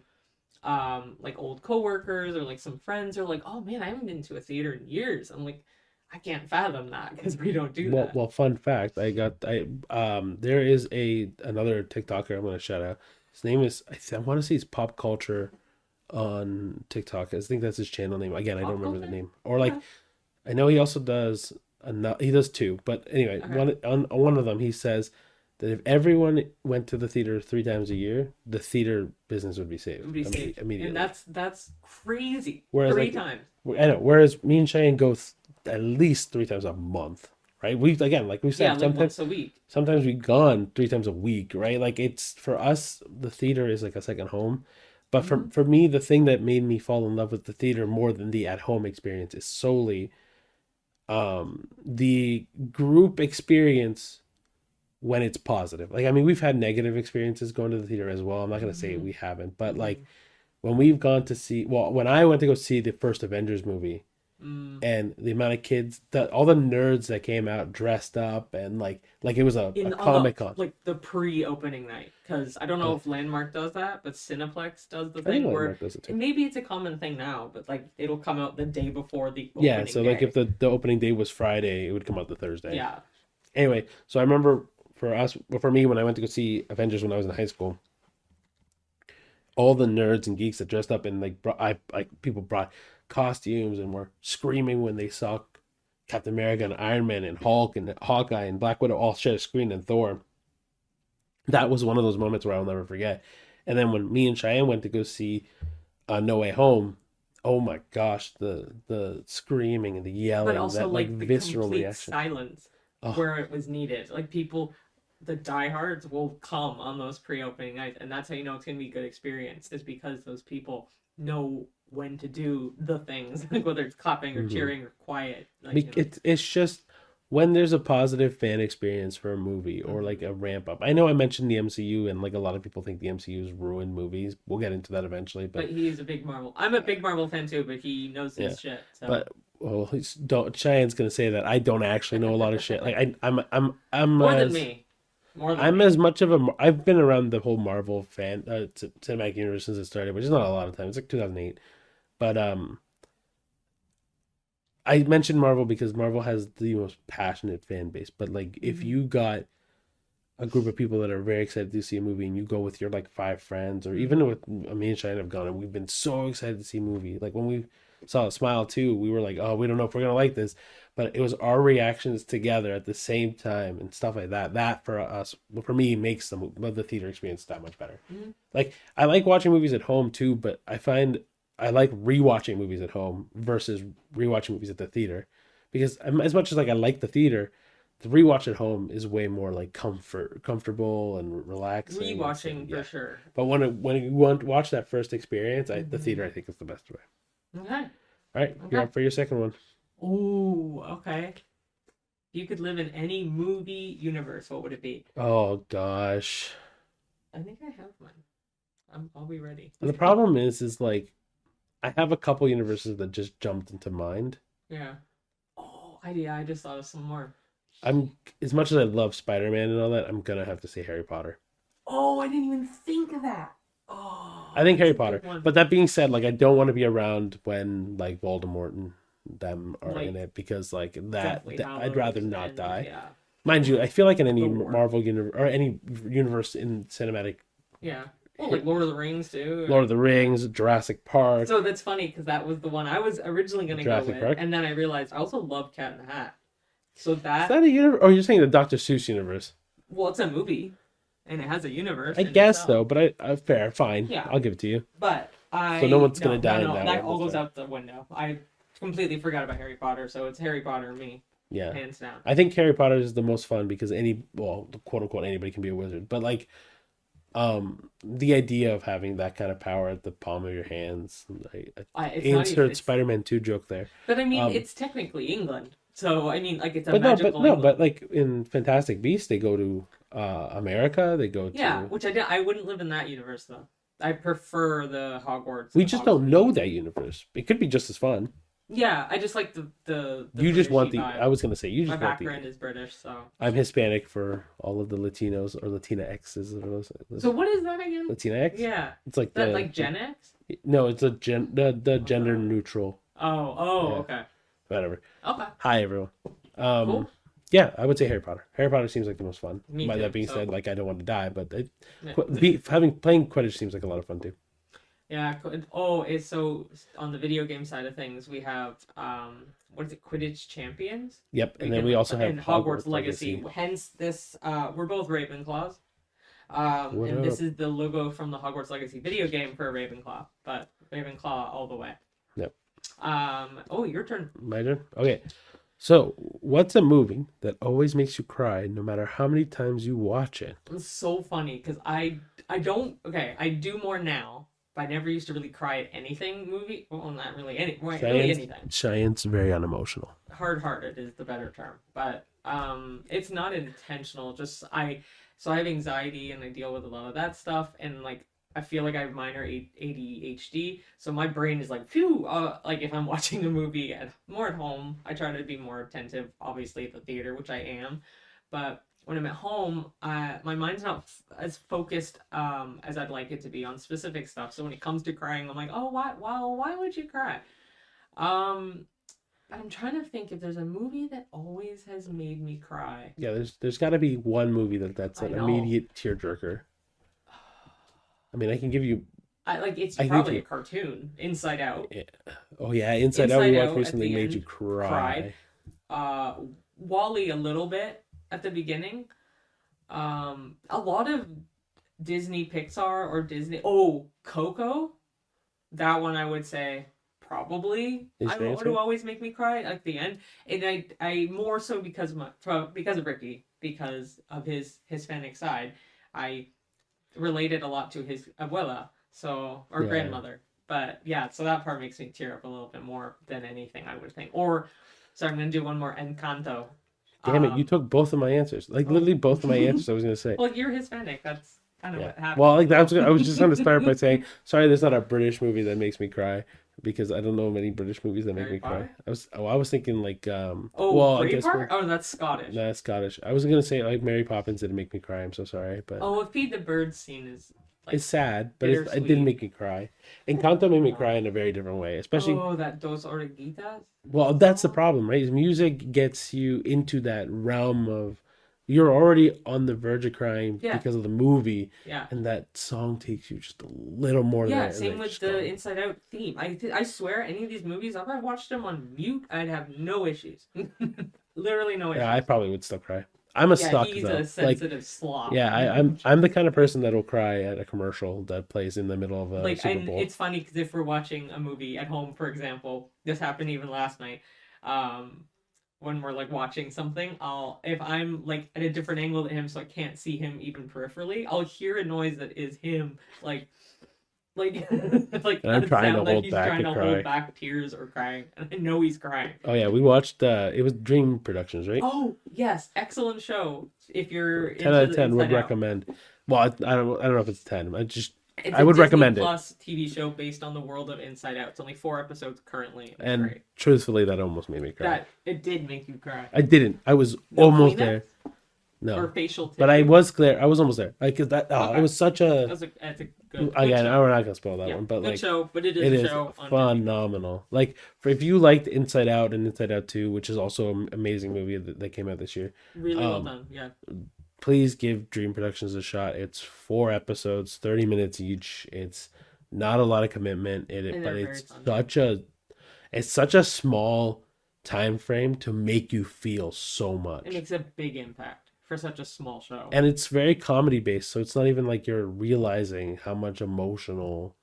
like old coworkers or like some friends are like, oh man, I haven't been to a theater in years. I'm like, I can't fathom that because we don't do that. Well, fun fact, there is another TikToker I'm gonna shout out. His name is I want to say it's Pop Culture on TikTok. I think that's his channel name. Again, I Pop don't remember the Culture? name. Or like, Okay. I know he also does he does two. But anyway, Okay. on one of them he says that if everyone went to the theater 3 times a year, the theater business would be saved. It would be safe. Immediately. And that's crazy. Whereas, Three like, times. I know. Whereas me and Cheyenne go at least 3 times a month, right? We again, like we said, Yeah, like sometimes once a week. we've gone 3 times a week, right? Like it's for us, the theater is like a second home. But for me, the thing that made me fall in love with the theater more than the at home experience is solely the group experience when it's positive. Like I mean, we've had negative experiences going to the theater as well. I'm not gonna say we haven't, but like when we've gone to see, well, when I went to go see the first Avengers movie, Mm. and the amount of kids, all the nerds that came out dressed up and like it was a In on Comic Con. the pre-opening night, because I don't know Uh, if Landmark does that, but Cineplex does the I think thing where Landmark does it too. maybe it's a common thing now, but like it'll come out the day before the Yeah, opening so like if day. the opening day was Friday, it would come out the Thursday. Yeah. Anyway, so I remember for us, well, for me, when I went to go see Avengers when I was in high school, all the nerds and geeks that dressed up and people brought costumes and were screaming when they saw Captain America and Iron Man and Hulk and Hawkeye and Black Widow all share a screen and Thor. That was one of those moments where I'll never forget. And then when me and Cheyenne went to go see No Way Home, oh my gosh, the screaming and the But yelling, also that like like the visceral complete reaction. silence Oh, where it was needed. Like people, the diehards will come on those pre-opening nights, and that's how you know it's gonna be a good experience. Is because those people know when to do the things, like whether it's clapping or mhm. cheering or quiet. Like you know. It's just when there's a positive fan experience for a movie or like Hmm. a ramp up. I know I mentioned the MCU and like a lot of people think the MCU's ruined movies. We'll get into that eventually, But but he's a big Marvel. I'm a big Marvel fan too, but he knows yeah. his shit. So But well, don't Cheyenne's gonna say that I don't actually know a lot of shit. Like I'm more than me, more than I'm me. as much of a I've been around the whole Marvel cinematic universe since it started, which is not a lot of time. It's like 2008. But I mentioned Marvel because Marvel has the most passionate fan base. But like, if Hmm. you got a group of people that are very excited to see a movie, and you go with your like five friends, or even Hmm. with me and Shine have gone, and we've been so excited to see a movie. Like when we saw Smile 2, we were like, oh, we don't know if we're gonna like this, but it was our reactions together at the same time and stuff like that. That for us, for me, makes the theater experience that much better. Hmm. Like I like watching movies at home too, but I find I like rewatching movies at home versus rewatching movies at the theater, because as much as like I like the theater, the rewatch at home is way more like comfortable and relaxing. It's like Rewatching for yeah. sure. But when you want to watch that first experience, the Hmm. theater I think is the best way. Okay. All right, you're Okay. up for your second one. Oh, okay. If you could live in any movie universe, what would it be? Oh gosh, I think I have mine. I'll be ready. and the problem is like I have a couple universes that just jumped into mind. Yeah. Oh, yeah, I just thought of some more. I'm as much as I love Spider-Man and all that, I'm gonna have to say Harry Potter. Oh, I didn't even think of that. I Oh, think that's Harry a Potter. good one. But that being said, like I don't want to be around when like Voldemort and them are in Like it because like Deathly I'd rather Hallows not and die. yeah, Mind you, I feel like in any the war. Marvel universe or any universe in cinematic, Yeah. Oh, like Lord of the Rings too. Lord of the Rings, Jurassic Park, So that's funny because that was the one I was originally gonna go Jurassic with, Park. and then I realized I also love Cat in the Hat. So Is that that a universe? Or you're saying the Dr. Seuss universe? well, it's a movie, and it has a universe I in guess itself. so, but fair, fine. Yeah, I'll give it to you. but So no I one's gonna no no die in no that that one. all That's goes fine. out the window. I completely forgot about Harry Potter, so it's Harry Potter and me, Yeah. hands down. I think Harry Potter is the most fun because well, quote unquote anybody can be a wizard. But like the idea of having that kind of power at the palm of your hands, like, It's not even insert it's, Spider-Man 2 joke there. but I mean Um it's technically England, so I mean like it's a but no, magical but England. like in Fantastic Beasts they go to America, they go Yeah, to which I did. I wouldn't live in that universe though. I prefer the Hogwarts we and just don't Hogsmeade. know that universe. It could be just as fun. Yeah, I just like the You just want Britishy the vibe. I was gonna say you My just want the background is British, so. I'm Hispanic for all of the Latinos or Latina X's or So what is that again? Latina X. Yeah, It's like that like Gen X? no, it's the gender Okay. neutral. Oh, Yeah, okay, whatever. okay, Hi everyone. Um, cool. yeah, I would say Harry Potter. Harry Potter seems like the most fun. Me By too. that being So said, like I don't want to die, but yeah, playing Quidditch seems like a lot of fun too. yeah. Oh, it's so on the video game side of things, we have what is it, Quidditch Champions? Yep, We and then can we also have and Hogwarts Hogwarts Legacy. Legacy. Hence this, we're both Ravenclaws. What And up? this is the logo from the Hogwarts Legacy video game for Ravenclaw, but Ravenclaw all the way. Yep. Oh, your turn. My turn. Okay. So, what's a movie that always makes you cry no matter how many times you watch it? It's so funny because I don't okay I do more now, but I never used to really cry at anything movie. Well, not really really anything. Cheyenne's very unemotional. Hard-hearted is the better term, but it's not intentional. Just I have anxiety and I deal with a lot of that stuff, and like I feel like I have minor ADHD, so my brain is like, phew. Like if I'm watching a movie more at home, I try to be more attentive. Obviously, at the theater, which I am, but when I'm at home, my mind's not as focused as I'd like it to be on specific stuff. So when it comes to crying, I'm like, oh, why would you cry? Um, I'm trying to think if there's a movie that always has made me cry. Yeah, there's got to be one movie that's I an know. immediate tearjerker. I mean, I can give you. It's I can give probably a you. cartoon, Inside Out. eh, Oh yeah, Inside Out we Inside watched Out at recently the made you end, cried. cry. Uh, Wally a little bit at the beginning. A lot of Disney Pixar or Disney. Oh, Coco. That one I would say probably Is I your would answer? always make me cry at the end, and I more so because of Ricky, because of his Hispanic side. I related a lot to his abuela, so or Yeah. grandmother. But yeah, so that part makes me tear up a little bit more than anything I would think. Or so I'm gonna do one more Encanto. Damn it, you Um, took both of my answers. Like oh, literally both of my answers. I was gonna say. well, you're Hispanic. That's kind of Yeah. what Well, happened. like So, I was just gonna start by saying sorry. There's not a British movie that makes me cry because I don't know many British movies that make Harry me cry. Potter. I was thinking like Oh, well I guess Braveheart. we're Oh, that's Scottish. not Scottish. I wasn't gonna say like Mary Poppins didn't make me cry. I'm so sorry, but Oh, if Feed the Bird scene is it's like sad, but it didn't bittersweet. make me cry. Encanto made me No. cry in a very different way, especially Oh, that Dos Oreguitas well, that's the song. problem, right? Music gets you into that realm of you're already on the verge of crying Yeah, because of the movie, yeah, and that song takes you just a little more yeah. there, and Same then with just the go. Inside Out theme. I swear, any of these movies, if I watched them on mute, I'd have no issues. Literally no Yeah, I issues. probably would still cry. I'm a Yeah, suck he's a though. Like, sensitive slop. yeah, I'm the kind of person that'll cry at a commercial that plays in the middle of a Like, Super and Bowl. it's funny because if we're watching a movie at home, for example, this happened even last night. Um, when we're like watching something, I'll if I'm like at a different angle than him, so I can't see him even peripherally, I'll hear a noise that is him, like like And I'm a trying to sound that hold he's back trying a to hold cry. back tears or crying, and I know he's crying. Oh yeah, we watched it was Dream Productions, right? Oh yes, excellent show. If you're 10 out into of the 10 would Inside Out, recommend. Well, I don't know if it's 10. it's I a would Disney recommend it. Plus TV show based on the world of Inside Out. It's only 4 episodes currently. It's And great. truthfully, that almost made me cry. That it did make you cry. I didn't. I was No almost Kleenex there. or No, facial but I tissue. was there. I was almost there. Like 'cause that. Oh, it Okay, was such a. that's a good Again, show. we're not gonna spoil that Yeah, one, but good like show. But it is it a is show on Disney Plus. phenomenal. Like for if you liked Inside Out and Inside Out Two, which is also an amazing movie that came out this year. Really well Um, done. Yeah, please give Dream Productions a shot. It's 4 episodes, 30 minutes each. It's not a lot of commitment in it, and but they're very fun. it's such a small time frame to make you feel so It much. makes a big impact for such a small show. And it's very comedy based, so it's not even like you're realizing how much emotional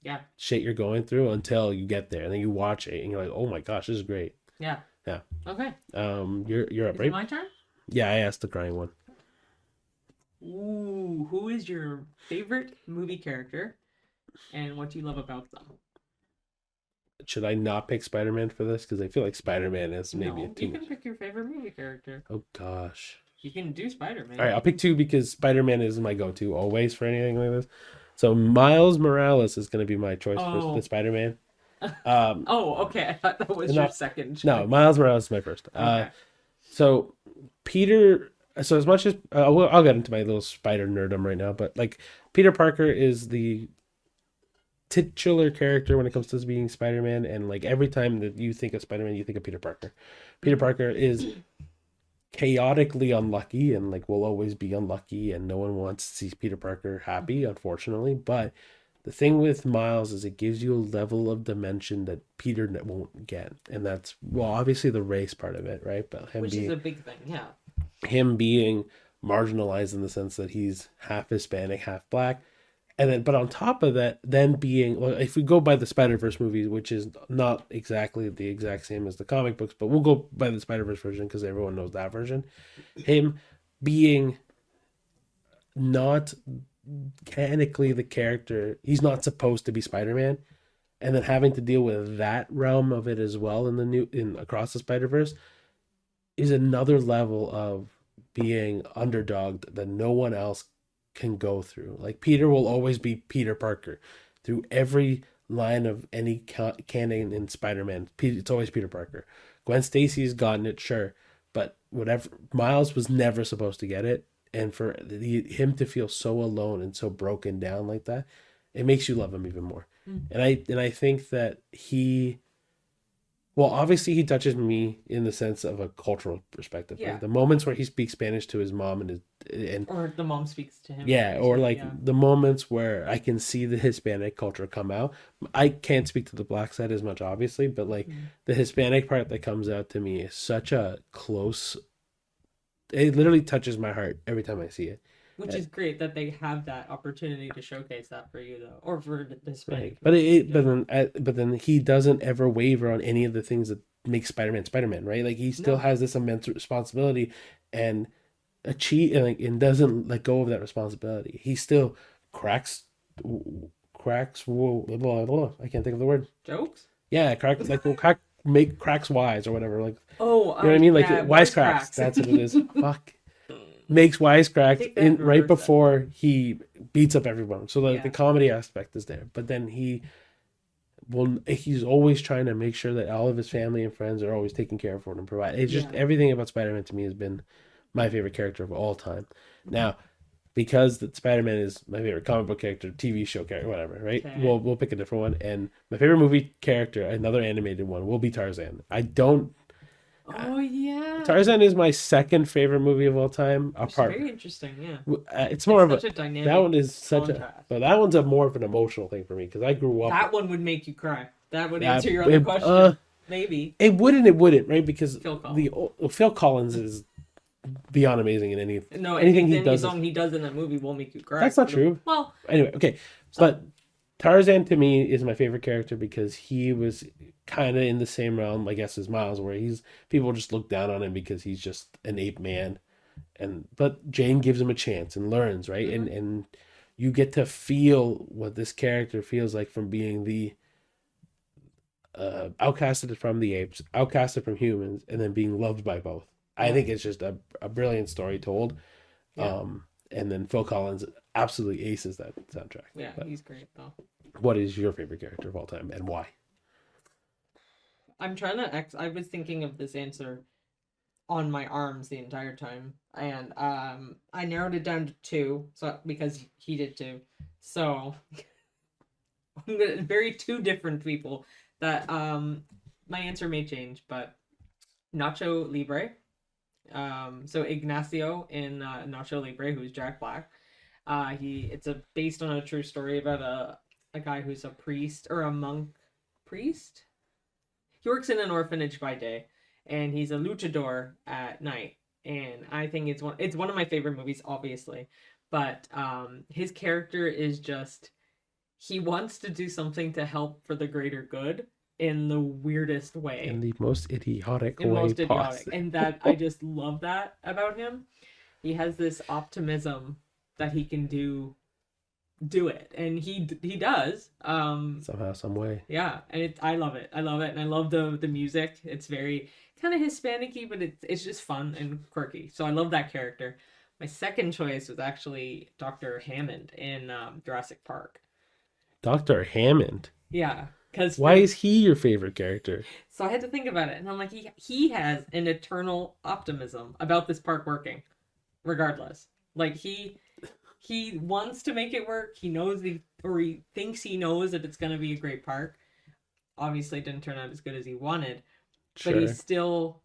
Yeah, shit you're going through until you get there and then you watch it and you're like, "Oh my gosh, this is great." yeah. Yeah. Okay, You're up, is it right? my turn? Yeah, I asked the crying one. Ooh, who is your favorite movie character, and what do you love about them? Should I not pick Spider-Man for this cuz I feel like Spider-Man is maybe a No, too you can much. pick your favorite movie character. Oh gosh. You can do Spider All right, Man. I'll pick two because Spider-Man is my go-to always for anything like this. So Miles Morales is going to be my choice for the Oh, Spider-Man. Um, oh, okay. I thought that was your not second no, choice. Miles Morales is my first. Okay. So Peter. So as much as I'll get into my little spider nerdum right now, but like Peter Parker is the titular character when it comes to being Spider-Man, and like every time that you think of Spider-Man, you think of Peter Parker. Peter Hmm. Parker is chaotically unlucky and like will always be unlucky, and no one wants to see Peter Parker happy, unfortunately. But the thing with Miles is it gives you a level of dimension that Peter won't get, and that's well obviously the race part of it, right? But Which is a big thing. Yeah. him being marginalized in the sense that he's half Hispanic, half black. And then, but on top of that, then being, well, if we go by the Spider-Verse movie, which is not exactly the exact same as the comic books, but we'll go by the Spider-Verse version because everyone knows that version. Him being not mechanically the character, he's not supposed to be Spider-Man, and then having to deal with that realm of it as well in the in across the Spider-Verse is another level of being underdogged that no one else can go through. Like Peter will always be Peter Parker through every line of any canon in Spider-Man. It's always Peter Parker. Gwen Stacy's gotten it, sure, but whatever. Miles was never supposed to get it, and for him to feel so alone and so broken down like that, it makes you love him even more. Mm. And I think that he, well, obviously he touches me in the sense of a cultural perspective. Yeah. Like the moments where he speaks Spanish to his mom or the mom speaks to him. yeah, or like the moments where I can see the Hispanic culture come out. I can't speak to the black side as much, obviously, but like the Hispanic part that comes out to me is such a close. It literally touches my heart every time I see it. Which is great that they have that opportunity to showcase that for you, though, or for the Hispanic. Right. But then he doesn't ever waver on any of the things that make Spider-Man Spider-Man, right? Like he still has this immense responsibility and and doesn't let go of that responsibility. He still cracks. Whoa, blah, blah, blah, I can't think of the word. Jokes. Yeah, cracks wise or whatever. Like you know what I mean? Like wisecracks. That's what it is. Fuck. Makes wisecracks right before he beats up everyone. So the comedy aspect is there. But then he's always trying to make sure that all of his family and friends are always taken care of for him and provide. It's just everything about Spider-Man to me has been my favorite character of all time. Now, because Spider-Man is my favorite comic book character, TV show character, whatever, right? Okay. We'll pick a different one. And my favorite movie character, another animated one, will be Tarzan. Oh yeah, Tarzan is my second favorite movie of all time. Very interesting, yeah. It's more of a dynamic. That one is but that one's more of an emotional thing for me because I grew up. That one would make you cry. That would answer your other question. Maybe it wouldn't, right? Because Phil Collins is beyond amazing in anything he does. He does in that movie will make you cry. That's not true. Well, anyway, okay, but Tarzan to me is my favorite character because he was kind of in the same realm, I guess, as Miles, where people just look down on him because he's just an ape man, but Jane gives him a chance and learns, right? Mm-hmm. And you get to feel what this character feels like from being the outcasted from the apes, outcasted from humans, and then being loved by both. I think it's just a brilliant story told. Yeah. And then Phil Collins absolutely aces that soundtrack. Yeah, he's great though. What is your favorite character of all time and why? I'm trying to I was thinking of this answer on my arms the entire time, and I narrowed it down to 2, so because he did too. So I'm gonna bury 2 different people that my answer may change, but Nacho Libre. So Ignacio in Nacho Libre, who's Jack Black. It's based on a true story about a guy who's a priest or a monk priest. He works in an orphanage by day, and he's a luchador at night. And I think it's one of my favorite movies, obviously. But his character is just, he wants to do something to help for the greater good in the weirdest way. In the most idiotic way possible. And that I just love that about him. He has this optimism that he can do it, and he does somehow, some way. Yeah, and I love it, and I love the music. It's very kind of Hispanic-y, but it's just fun and quirky, so I love that character. My second choice was actually Dr. Hammond in Jurassic Park. Dr. Hammond? Yeah, why is he your favorite character? So I had to think about it, and I'm like, he has an eternal optimism about this park working regardless. Like he wants to make it work. He knows he thinks he knows that it's going to be a great park. Obviously, it didn't turn out as good as he wanted, but he's still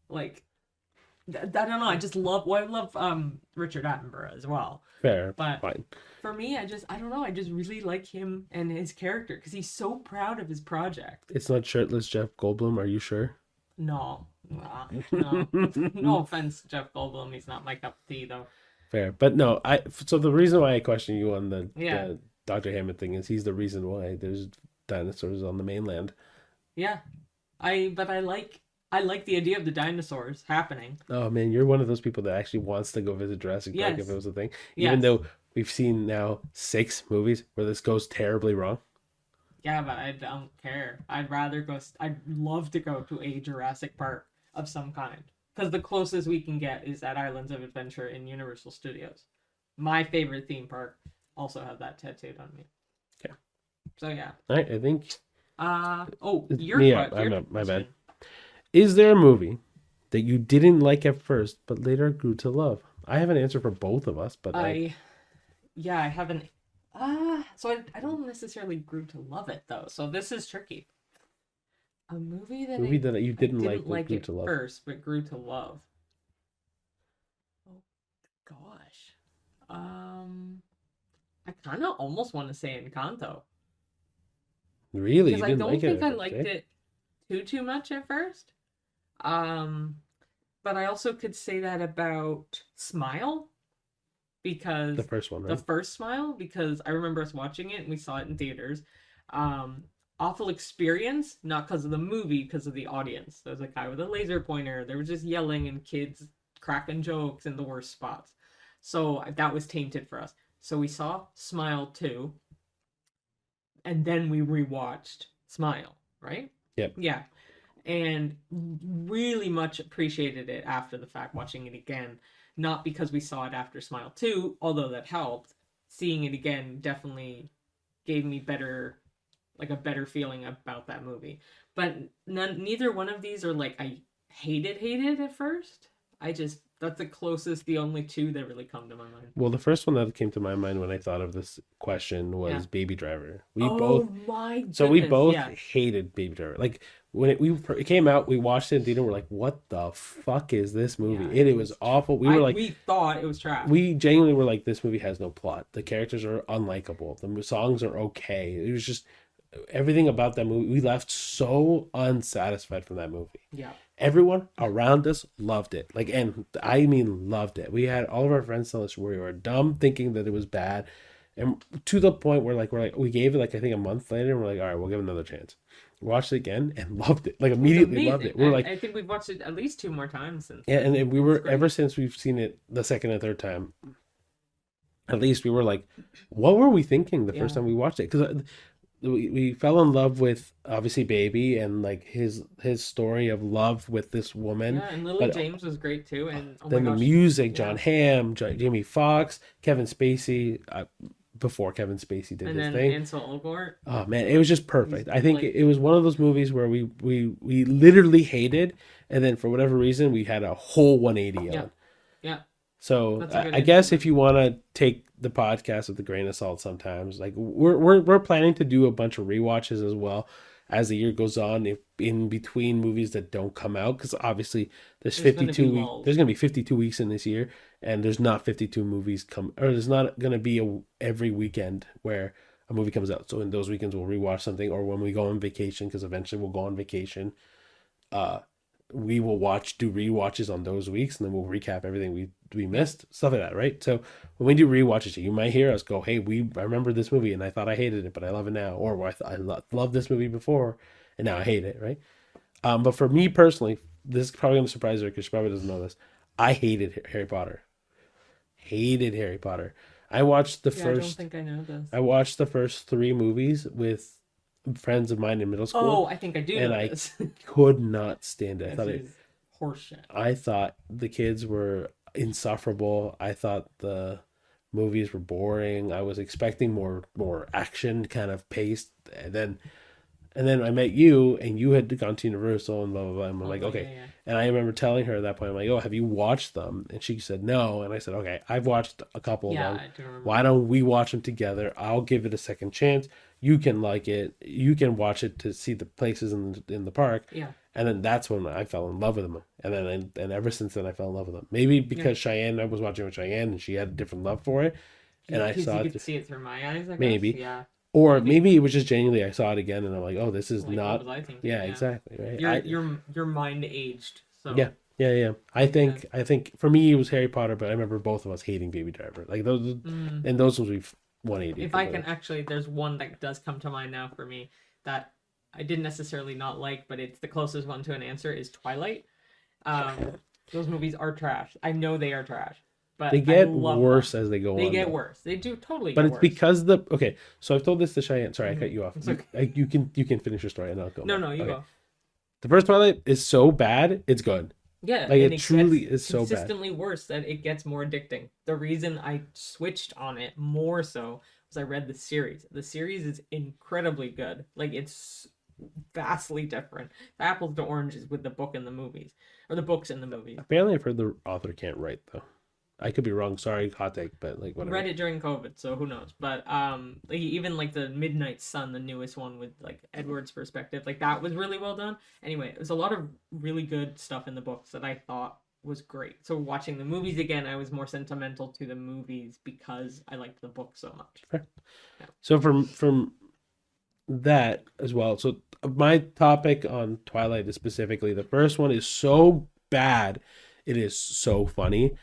like, I don't know. I just love. Well, I love Richard Attenborough as well. Fair, but fine. For me, I don't know. I just really like him and his character because he's so proud of his project. It's not shirtless Jeff Goldblum. Are you sure? No. No offense, Jeff Goldblum. He's not my cup of tea, though. Fair, but no. So the reason why I question you on the Dr. Hammond thing is he's the reason why there's dinosaurs on the mainland. Yeah, I like the idea of the dinosaurs happening. Oh man, you're one of those people that actually wants to go visit Jurassic Park if it was a thing. Even though we've seen now 6 movies where this goes terribly wrong. Yeah, but I don't care. I'd love to go to a Jurassic Park of some kind. Because the closest we can get is at Islands of Adventure in Universal Studios. my favorite theme park also have that tattooed on me. Okay. So yeah. All right, I think. Oh, Yeah, your my bad. question. Is there a movie that you didn't like at first, but later grew to love? I have an answer for both of us, but like I Yeah, I haven't. So I don't necessarily grew to love it though. So this is tricky. A movie that movie that you I didn't like didn't but like grew at to love. first, but grew to love. Oh gosh. Um, I kind of almost want to say Encanto Really, because you I didn't like don't it think at I first, liked eh? it too much at first. Um, but I also could say that about Smile The because first one, the right? first Smile because I remember us watching it and we saw it in theaters. Um, Awful experience, not because of the movie, because of the audience. There was a guy with a laser pointer. There was just yelling and kids cracking jokes in the worst spots. So that was tainted for us. So we saw Smile 2, and then we rewatched Smile, right? Yep. Yeah. And really much appreciated it after the fact, watching it again. Not because we saw it after Smile 2, although that helped. Seeing it again definitely gave me a better feeling about that movie. But neither one of these are like I hated at first. I just that's the only two that really come to my mind. Well, the first one that came to my mind when I thought of this question Yeah. was Baby Driver. We Oh both, my so we goodness. both Yeah. hated Baby Driver. Like when it came out, we watched it in theater. We're like, "What the fuck is this movie?" Yeah, It it was was awful. We were like, we thought it was trash. we genuinely were like, "This movie has no plot. The characters are unlikable. The songs are okay." It was just everything about that movie. We left so unsatisfied from that movie. Yeah. Everyone around us loved it. Like, and I mean, loved it. We had all of our friends tell us we were dumb thinking that it was bad. And to the point where we gave it like, I think a month later, and we're like, all right, we'll give it another chance. Watched it again and loved it. Like, It was immediately loved amazing. it. We were like, I think we've watched it at least two more times since yeah. then. And we It was were, great. ever since we've seen it the second and third time, at least we were like, what were we thinking the first Yeah. time we watched it? Because we fell in love with obviously Baby and like his story of love with this woman, Yeah, and Lily but James was great too. And oh my then the gosh, music, John yeah. Hamm, Jamie Foxx, Kevin Spacey, before Kevin Spacey did And his then thing. Ansel Elgort. Oh man, it was just perfect. He's I think like, it was one of those movies where we literally hated, and then for whatever reason we had a whole 180 yeah, on. yeah. So That's a good I guess insight. if you want to take the podcast with a grain of salt, sometimes like we're planning to do a bunch of rewatches as well as the year goes on, if in between movies that don't come out, because obviously there's There's going to be 52 weeks. lulls. There's gonna be 52 weeks in this year, and there's not 52 movies come, or there's not gonna be every weekend where a movie comes out. So in those weekends we'll rewatch something, or when we go on vacation, because eventually we'll go on vacation. Uh, we will do rewatches on those weeks, and then we'll recap everything we Yeah. missed, stuff like that, right? So when we do rewatches, you might hear us go, "Hey, I remember this movie, and I thought I hated it, but I love it now," or loved this movie before, and now I hate it, right? But for me personally, this is probably gonna surprise her because she probably doesn't know this. I hated Harry Potter. Hated Harry Potter. I watched the Yeah, I don't first. think I know this. I watched the first three movies with friends of mine in middle Oh, school, I think I do and know I this. could not stand it. This is horseshit. I thought the kids were insufferable. I thought the movies were boring. I was expecting more action kind of paced, and then I met you, and you had gone to Universal and blah blah blah. And I'm like, Oh, okay. yeah, yeah. And I remember telling her at that point, I'm like, oh, have you watched them? And she said no. And I said, okay, I've watched a couple of Yeah, them. I do remember. Why don't we watch them together? I'll give it a second chance. You can like it. You can watch it to see the places in the park. Yeah. And then that's when I fell in love with them. And then and ever since then I fell in love with them. Maybe because Cheyenne, I was watching with Cheyenne and she had a different love for it. And I Because saw you it could see it through my eyes, I guess. maybe. Yeah. Or maybe it was just genuinely I saw it again and I'm like, oh, this is Like, not. what was I thinking? Yeah, exactly. Right. Your mind aged. So Yeah, yeah. I think for me it was Harry Potter, but I remember both of us hating Baby Driver. Like those, and those ones we've 180. If I can actually, there's one that does come to mind now for me that I didn't necessarily not like, but it's the closest one to an answer is Twilight. Those movies are trash. I know they are trash, but They I get love worse them. as they go on. They get though. worse. They do totally But get it's worse. because okay. So I've told this to Cheyenne. Sorry, I cut you off. It's okay. You can finish your story and I'll go. No, back. you Okay. go. The first Twilight is so bad, it's good. Yeah, Like and it it truly gets is so bad. consistently worse that it gets more addicting. The reason I switched on it more so was I read the series. The series is incredibly good. Like it's vastly different. The apples to oranges with the book and the movies, or the books and the movies. Apparently, I've heard the author can't write though. I could be wrong. Sorry, hot take, but like whatever. Read it during COVID, so who knows? But like, even like the Midnight Sun, the newest one with like Edward's perspective, like that was really well done. Anyway, there's a lot of really good stuff in the books that I thought was great. So watching the movies again, I was more sentimental to the movies because I liked the book so much. Fair. Yeah. So from that as well. So my topic on Twilight is specifically the first one is so bad, it is so funny,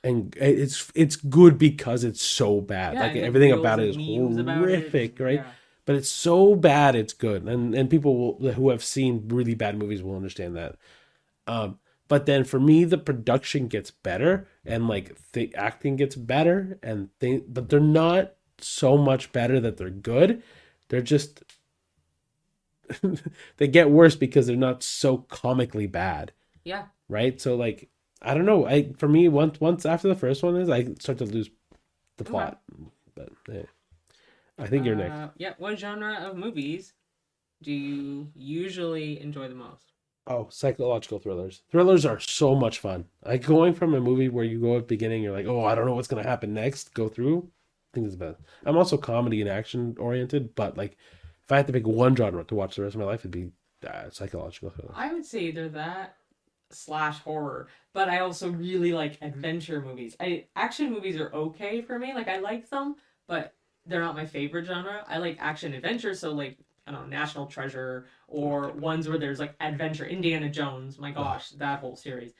and it's good because it's so bad. Yeah, Like and like everything reels about it and is memes about it, horrific, and right? yeah, But it's so bad, it's good, and people who have seen really bad movies will understand that. But then for me, the production gets better, and like the acting gets better, but they're not so much better that they're good. They're just they get worse because they're not so comically bad, yeah. right? So like I don't know. I for me once after the first one is I start to lose the Okay. plot. But I think you're next. Yeah. What genre of movies do you usually enjoy the most? Oh, psychological thrillers. Thrillers are so much fun. Like going from a movie where you go at the beginning, you're like, oh, I don't know what's gonna happen next. Go through, I think it's the best. I'm also comedy and action oriented, but like if I had to pick one genre to watch the rest of my life, it'd be psychological thrillers. I would say either that slash horror, but I also really like adventure movies. I Action movies are okay for me. Like I like them, but they're not my favorite genre. I like action adventure, so like I don't know, National Treasure or ones where there's like adventure, Indiana Jones. My Oh, gosh, that whole series.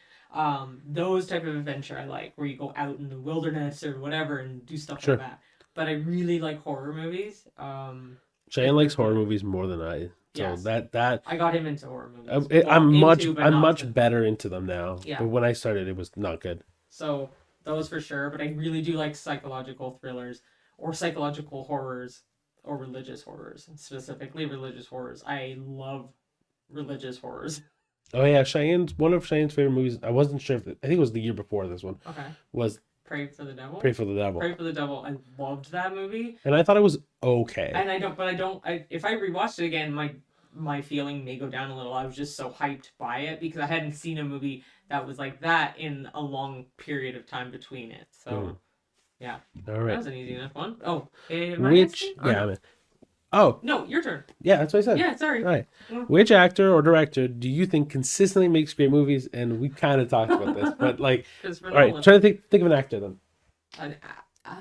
Those type of adventure I like, where you go out in the wilderness or whatever and do stuff like sure. that. But I really like horror movies. Cheyenne If they're likes horror good. movies more than I, so Yes, that I got him into horror movies. Well, but I'm not much to. better into them now. Yeah. But when I started, it was not good. So those for sure, but I really do like psychological thrillers or psychological horrors or religious horrors, specifically religious horrors. I love religious horrors. Oh yeah, Cheyenne's one of Cheyenne's favorite movies. I wasn't sure if I think it was the year before this one Okay. was Pray for the Devil. Pray for the Devil, Pray for the Devil. I loved that movie. and I thought it was okay. And I don't but I don't I if I rewatched it again, my feeling may go down a little. I was just so hyped by it because I hadn't seen a movie that was like that in a long period of time between it. Mm. So yeah. All That right, was an easy enough one. Oh, am I which asking? Or yeah, I no? mean, oh No, your turn. yeah, that's what I said. Yeah, sorry. All right, Yeah. which actor or director do you think consistently makes great movies? And we kind of talked about this, but like, Christopher all right, Nolan. try to think of an actor then, An, oh.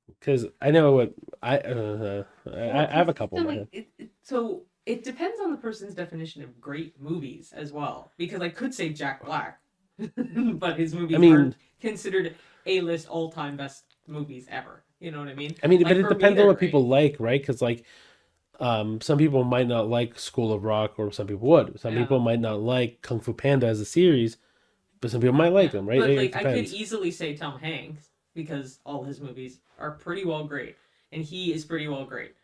because I know what I Well, have a couple in my head. so it depends on the person's definition of great movies as well. Because I could say Jack Black, but his I movies mean, aren't considered A-list all-time best movies ever. You know what I mean? but Like it for me, depends on they're what great. people like, right? Because like some people might not like School of Rock, or some people would. Some Yeah, people might not like Kung Fu Panda as a series, but some people might like yeah. them, right? But It like I could depends. easily say Tom Hanks because all his movies are pretty well great, and he is pretty well great.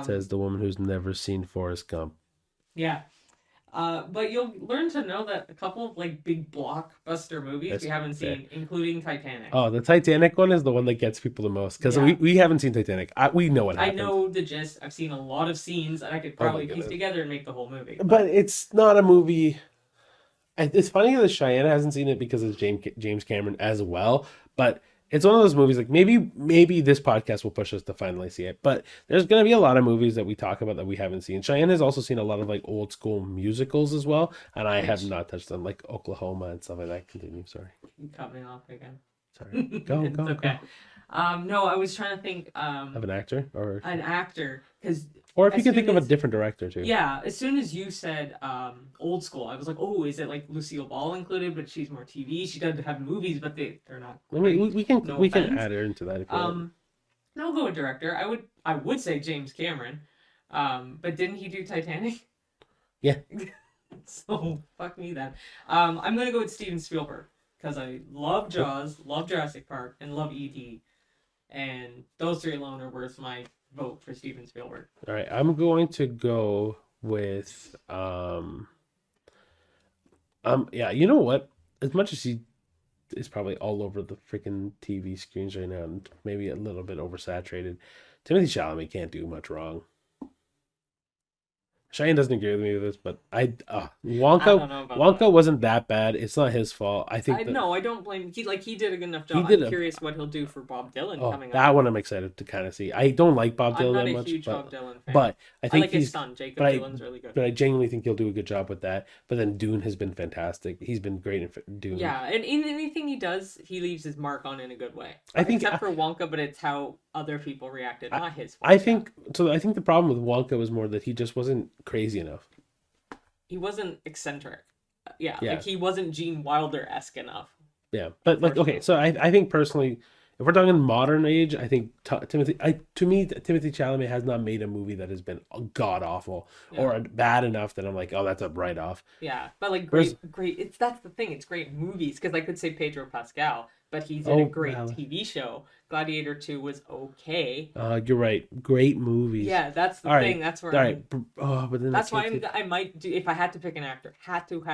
Says the woman who's never seen Forrest Gump. Yeah. But you'll learn to know that a couple of like big blockbuster movies That's we haven't fair. seen, including Titanic. Oh, the Titanic one is the one that gets people the most because Yeah. we haven't seen Titanic. We know what I happened, know the gist. I've seen a lot of scenes, and I could oh my probably piece goodness! together and make the whole movie. But it's not a movie. It's funny that Cheyenne hasn't seen it because of James Cameron as well. But it's one of those movies like maybe this podcast will push us to finally see it. But there's gonna be a lot of movies that we talk about that we haven't seen. Cheyenne has also seen a lot of like old school musicals as well, and I have Which not touched them, like Oklahoma and stuff like that. Continue. Sorry. you cut me off again. Sorry. Go It's go go. okay. No, I was trying to think Of an actor, an actor because or if you as can soon think of a as different director too. yeah, as soon as you said old school, I was like, oh, is it like Lucille Ball included? But she's more TV. She does have movies, but they're not I mean, great. we can No we can offense. add her into that if you want. No, I'll go with director. I would say James Cameron. But didn't he do Titanic? Yeah. So fuck me then. I'm gonna go with Steven Spielberg because I love Jaws, love Jurassic Park, and love E.T. And those three alone are worth my vote for Steven Spielberg. All right, I'm going to go with Yeah, you know what? As much as he is probably all over the freaking TV screens right now, and maybe a little bit oversaturated, Timothy Chalamet can't do much wrong. Cheyenne doesn't agree with me with this, but I Wonka don't know about Wonka that. wasn't that bad. It's not his fault. I think I that no, I don't blame. He did a good enough he job. I'm did a curious what he'll do for Bob Dylan oh coming up. that one I'm excited to kind of see. I don't like Bob I'm Dylan not that a much, huge Bob Dylan fan. but I I think like his he's son, Jacob but I Dylan's really good. but I genuinely think he'll do a good job with that. But then Dune has been fantastic. He's been great in Dune. Yeah, and in anything he does, he leaves his mark on in a good way. I think Except for Wonka, but it's how other people reacted, I, not his fault. I Yeah. think so. I think the problem with Wonka was more that he just wasn't crazy enough. He wasn't eccentric. Yeah, Yeah, like he wasn't Gene Wilder esque enough. yeah. But like, okay, Unfortunately. so I think personally, if we're talking modern age, I think to me Timothy Chalamet has not made a movie that has been god awful Yeah. or bad enough that I'm like, oh, that's a write off. Yeah, but like Whereas, great. It's that's the thing. It's great movies because I could say Pedro Pascal, but he's in a oh, great well, TV show. Gladiator 2 was okay. you're right. Great movies. Yeah, that's the All thing. right, That's where all I'm. right. Oh, but then I That's why can't say. I might do if I had to pick an actor. Had to.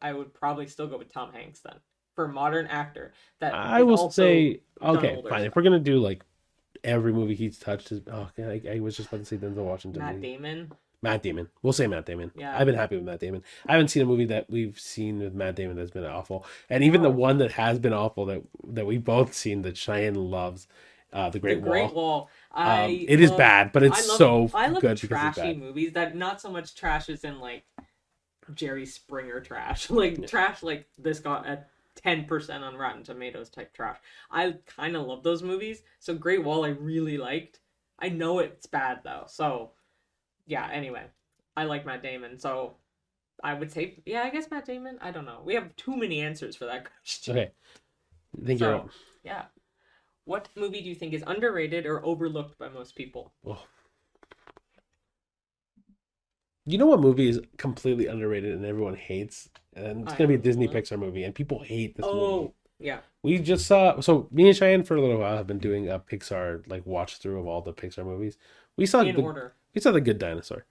I would probably still go with Tom Hanks then for a modern actor that I is will also say, done okay, older fine. If stuff. we're gonna do like every movie he's touched, is I was just about to say Denzel Washington. Matt Damon. Matt Damon. We'll say Matt Damon. Yeah. I've been happy with Matt Damon. I haven't seen a movie that we've seen with Matt Damon that's been awful. And even the No. one that has been awful that we've both seen that Cheyenne loves, The The Great Great Wall. Wall. I It is love bad, but it's so I love good because it's trashy bad. movies that not so much trash as in like Jerry Springer trash. Like Yeah. trash like this got a 10% on Rotten Tomatoes type trash. I kind of love those movies. So Great Wall I really liked. I know it's bad though. So yeah, anyway. I like Matt Damon. So I would say yeah, I guess Matt Damon. I don't know. We have too many answers for that question. Okay. I think you're So, up. yeah. What movie do you think is underrated or overlooked by most people? Oh. You know what movie is completely underrated and everyone hates? And it's I gonna be a know Disney one. Pixar movie, and people hate this movie. Oh, yeah. We just saw so me and Cheyenne for a little while have been doing a Pixar like watch through of all the Pixar movies. We saw In the order. we saw the Good Dinosaur.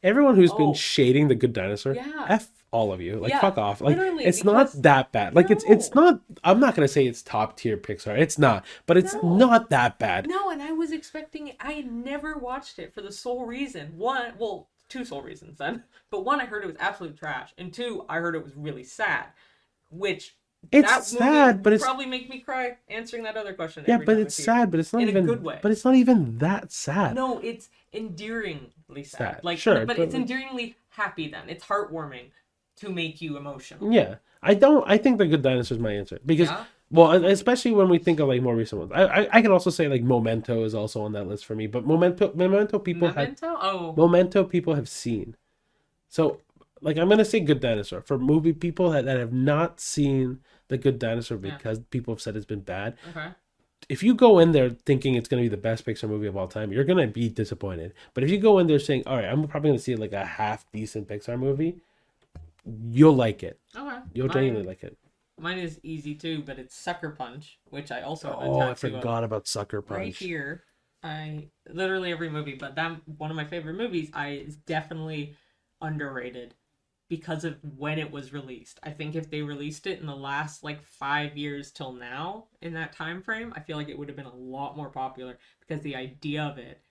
Everyone who's been Oh, shading the Good Dinosaur, yeah. f all of you. Like Yeah, fuck off. Like literally, it's not because that bad. Like it's no, not. I'm not gonna say it's top tier Pixar. It's not. But it's no, not that bad. no, and I was expecting it. I had never watched it for the sole reason. One, well, two sole reasons then. But one, I heard it was absolute trash, and two, I heard it was really sad. Which It's that movie sad, but would it's probably make me cry answering that other question yeah, every but time I it's see it. sad. But it's not In a even. good way. But it's not even that sad. No, it's endearingly sad. Sad, Like, sure, but but it's endearingly happy then. It's heartwarming to make you emotional. yeah, I don't. I think the Good Dinosaur is my answer because, Yeah? well, especially when we think of like more recent ones. I can also say like Memento is also on that list for me. But Memento Memento? Oh, Memento people have seen. So like I'm gonna say Good Dinosaur for movie people that have not seen the Good Dinosaur yeah. because people have said it's been bad. Okay. If you go in there thinking it's gonna be the best Pixar movie of all time, you're gonna be disappointed. But if you go in there saying, all right, I'm probably gonna see like a half decent Pixar movie, you'll like it. Okay. You'll genuinely like it. Mine is easy too, but it's Sucker Punch, which I also have a Oh, I tattoo of forgot about Sucker right Punch. here. I literally every movie, but that one of my favorite movies. Is definitely underrated because of when it was released. I think if they released it in the last like 5 years till now, in that time frame, I feel like it would have been a lot more popular because the idea of it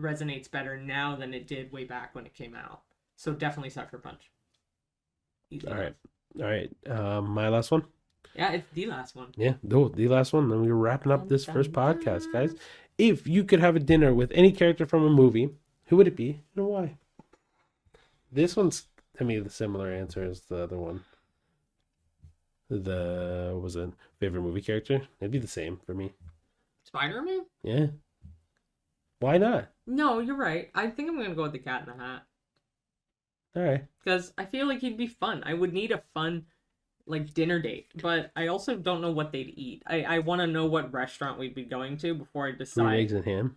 resonates better now than it did way back when it came out. So definitely Sucker Punch. Easy All enough. right. All right. My last one. Yeah, it's the last one. Yeah, the last one. Then we're wrapping up this Dun, first dun, podcast, dun. guys. If you could have a dinner with any character from a movie, who would it be and why? This one's to me the similar answer as the other one. The what was it favorite movie character? It'd be the same for me. Spider-Man? Yeah. Why not? No, you're right. I think I'm gonna go with the Cat in the Hat All right. because I feel like he'd be fun. I would need a fun like dinner date, but I also don't know what they'd eat. I want to know what restaurant we'd be going to before I Green decide. eggs and ham.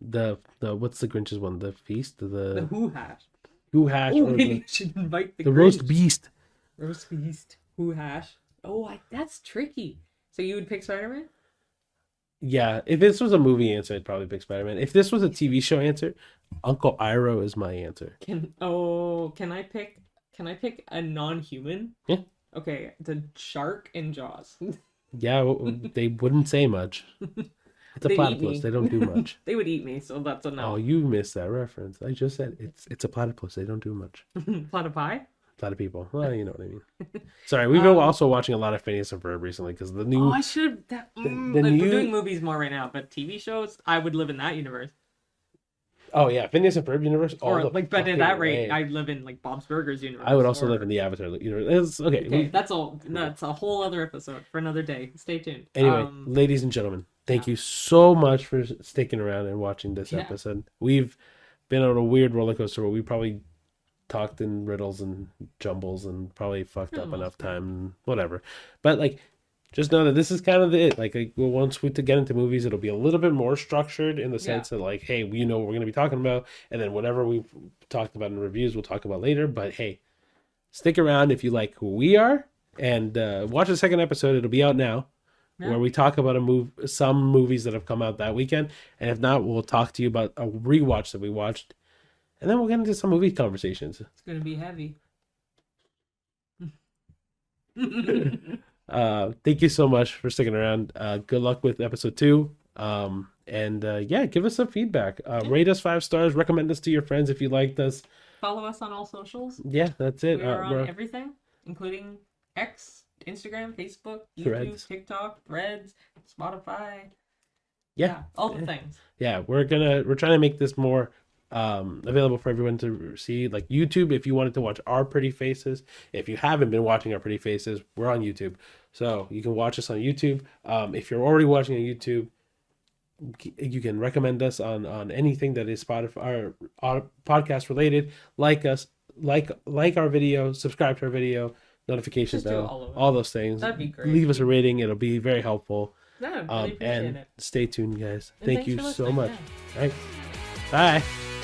The what's the Grinch's one? The feast, The the Who Hash. who hash, Oh, or maybe the, you should invite the the roast Grinch. beast. Roast beast. Who Hash. Oh, that's tricky. So you would pick Spider-Man? Yeah, if this was a movie answer, I'd probably pick Spider-Man. If this was a TV show answer, Uncle Iroh is my answer. Can Can I pick a non-human? Yeah. Okay, the shark in Jaws. Yeah, they wouldn't say much. It's a They'd eat platypus. me. They don't do much. They would eat me, so that's a Oh, no. you missed that reference. I just said it's a platypus. They don't do much. Platypi? A lot of people. Well, you know what I mean. Sorry, we've been Um, also watching a lot of Phineas and Ferb recently because the oh, new I should. the Like, we're new. doing movies more right now, but TV shows, I would live in that universe. Oh yeah, Phineas and Ferb universe. All Or the like, but at fucking that rate, way. I'd live in like Bob's Burgers universe. I would also or... live in the Avatar universe. It's, okay. Okay, that's all. That's a whole other episode for another day. Stay tuned. Anyway, ladies and gentlemen, thank you so much for sticking around and watching this Yeah. episode. We've been on a weird roller coaster where we probably talked in riddles and jumbles and probably fucked up enough time, whatever. But like, just know that this is kind of it. Like well, once we get into movies, it'll be a little bit more structured in the sense that like, hey, we know what we're going to be talking about, and then whatever we've talked about in reviews, we'll talk about later. But hey, stick around if you like who we are, and watch the second episode. It'll be out now. Yeah. Where we talk about some movies that have come out that weekend, and if not, we'll talk to you about a rewatch that we watched, and then we'll get into some movie conversations. It's gonna be heavy. Thank you so much for sticking around. Good luck with episode 2. Yeah, give us some feedback. Rate us 5 stars. Recommend us to your friends if you liked us. Follow us on all socials. Yeah, that's it. We are on everything, including X, Instagram, Facebook, YouTube, Threads. TikTok, Threads, Spotify. Yeah, all the things. Yeah, we're trying to make this more available for everyone to see. Like YouTube, if you wanted to watch our pretty faces. If you haven't been watching our pretty faces, we're on YouTube, so you can watch us on YouTube. If you're already watching on YouTube, you can recommend us on anything that is Spotify or podcast related. Like us, like our video, subscribe to our video, notifications bell, all those things. That'd be great. Leave us a rating; it'll be very helpful. Yeah, really appreciate and it. Stay tuned, guys. And Thank you so much. Yeah. All right, bye.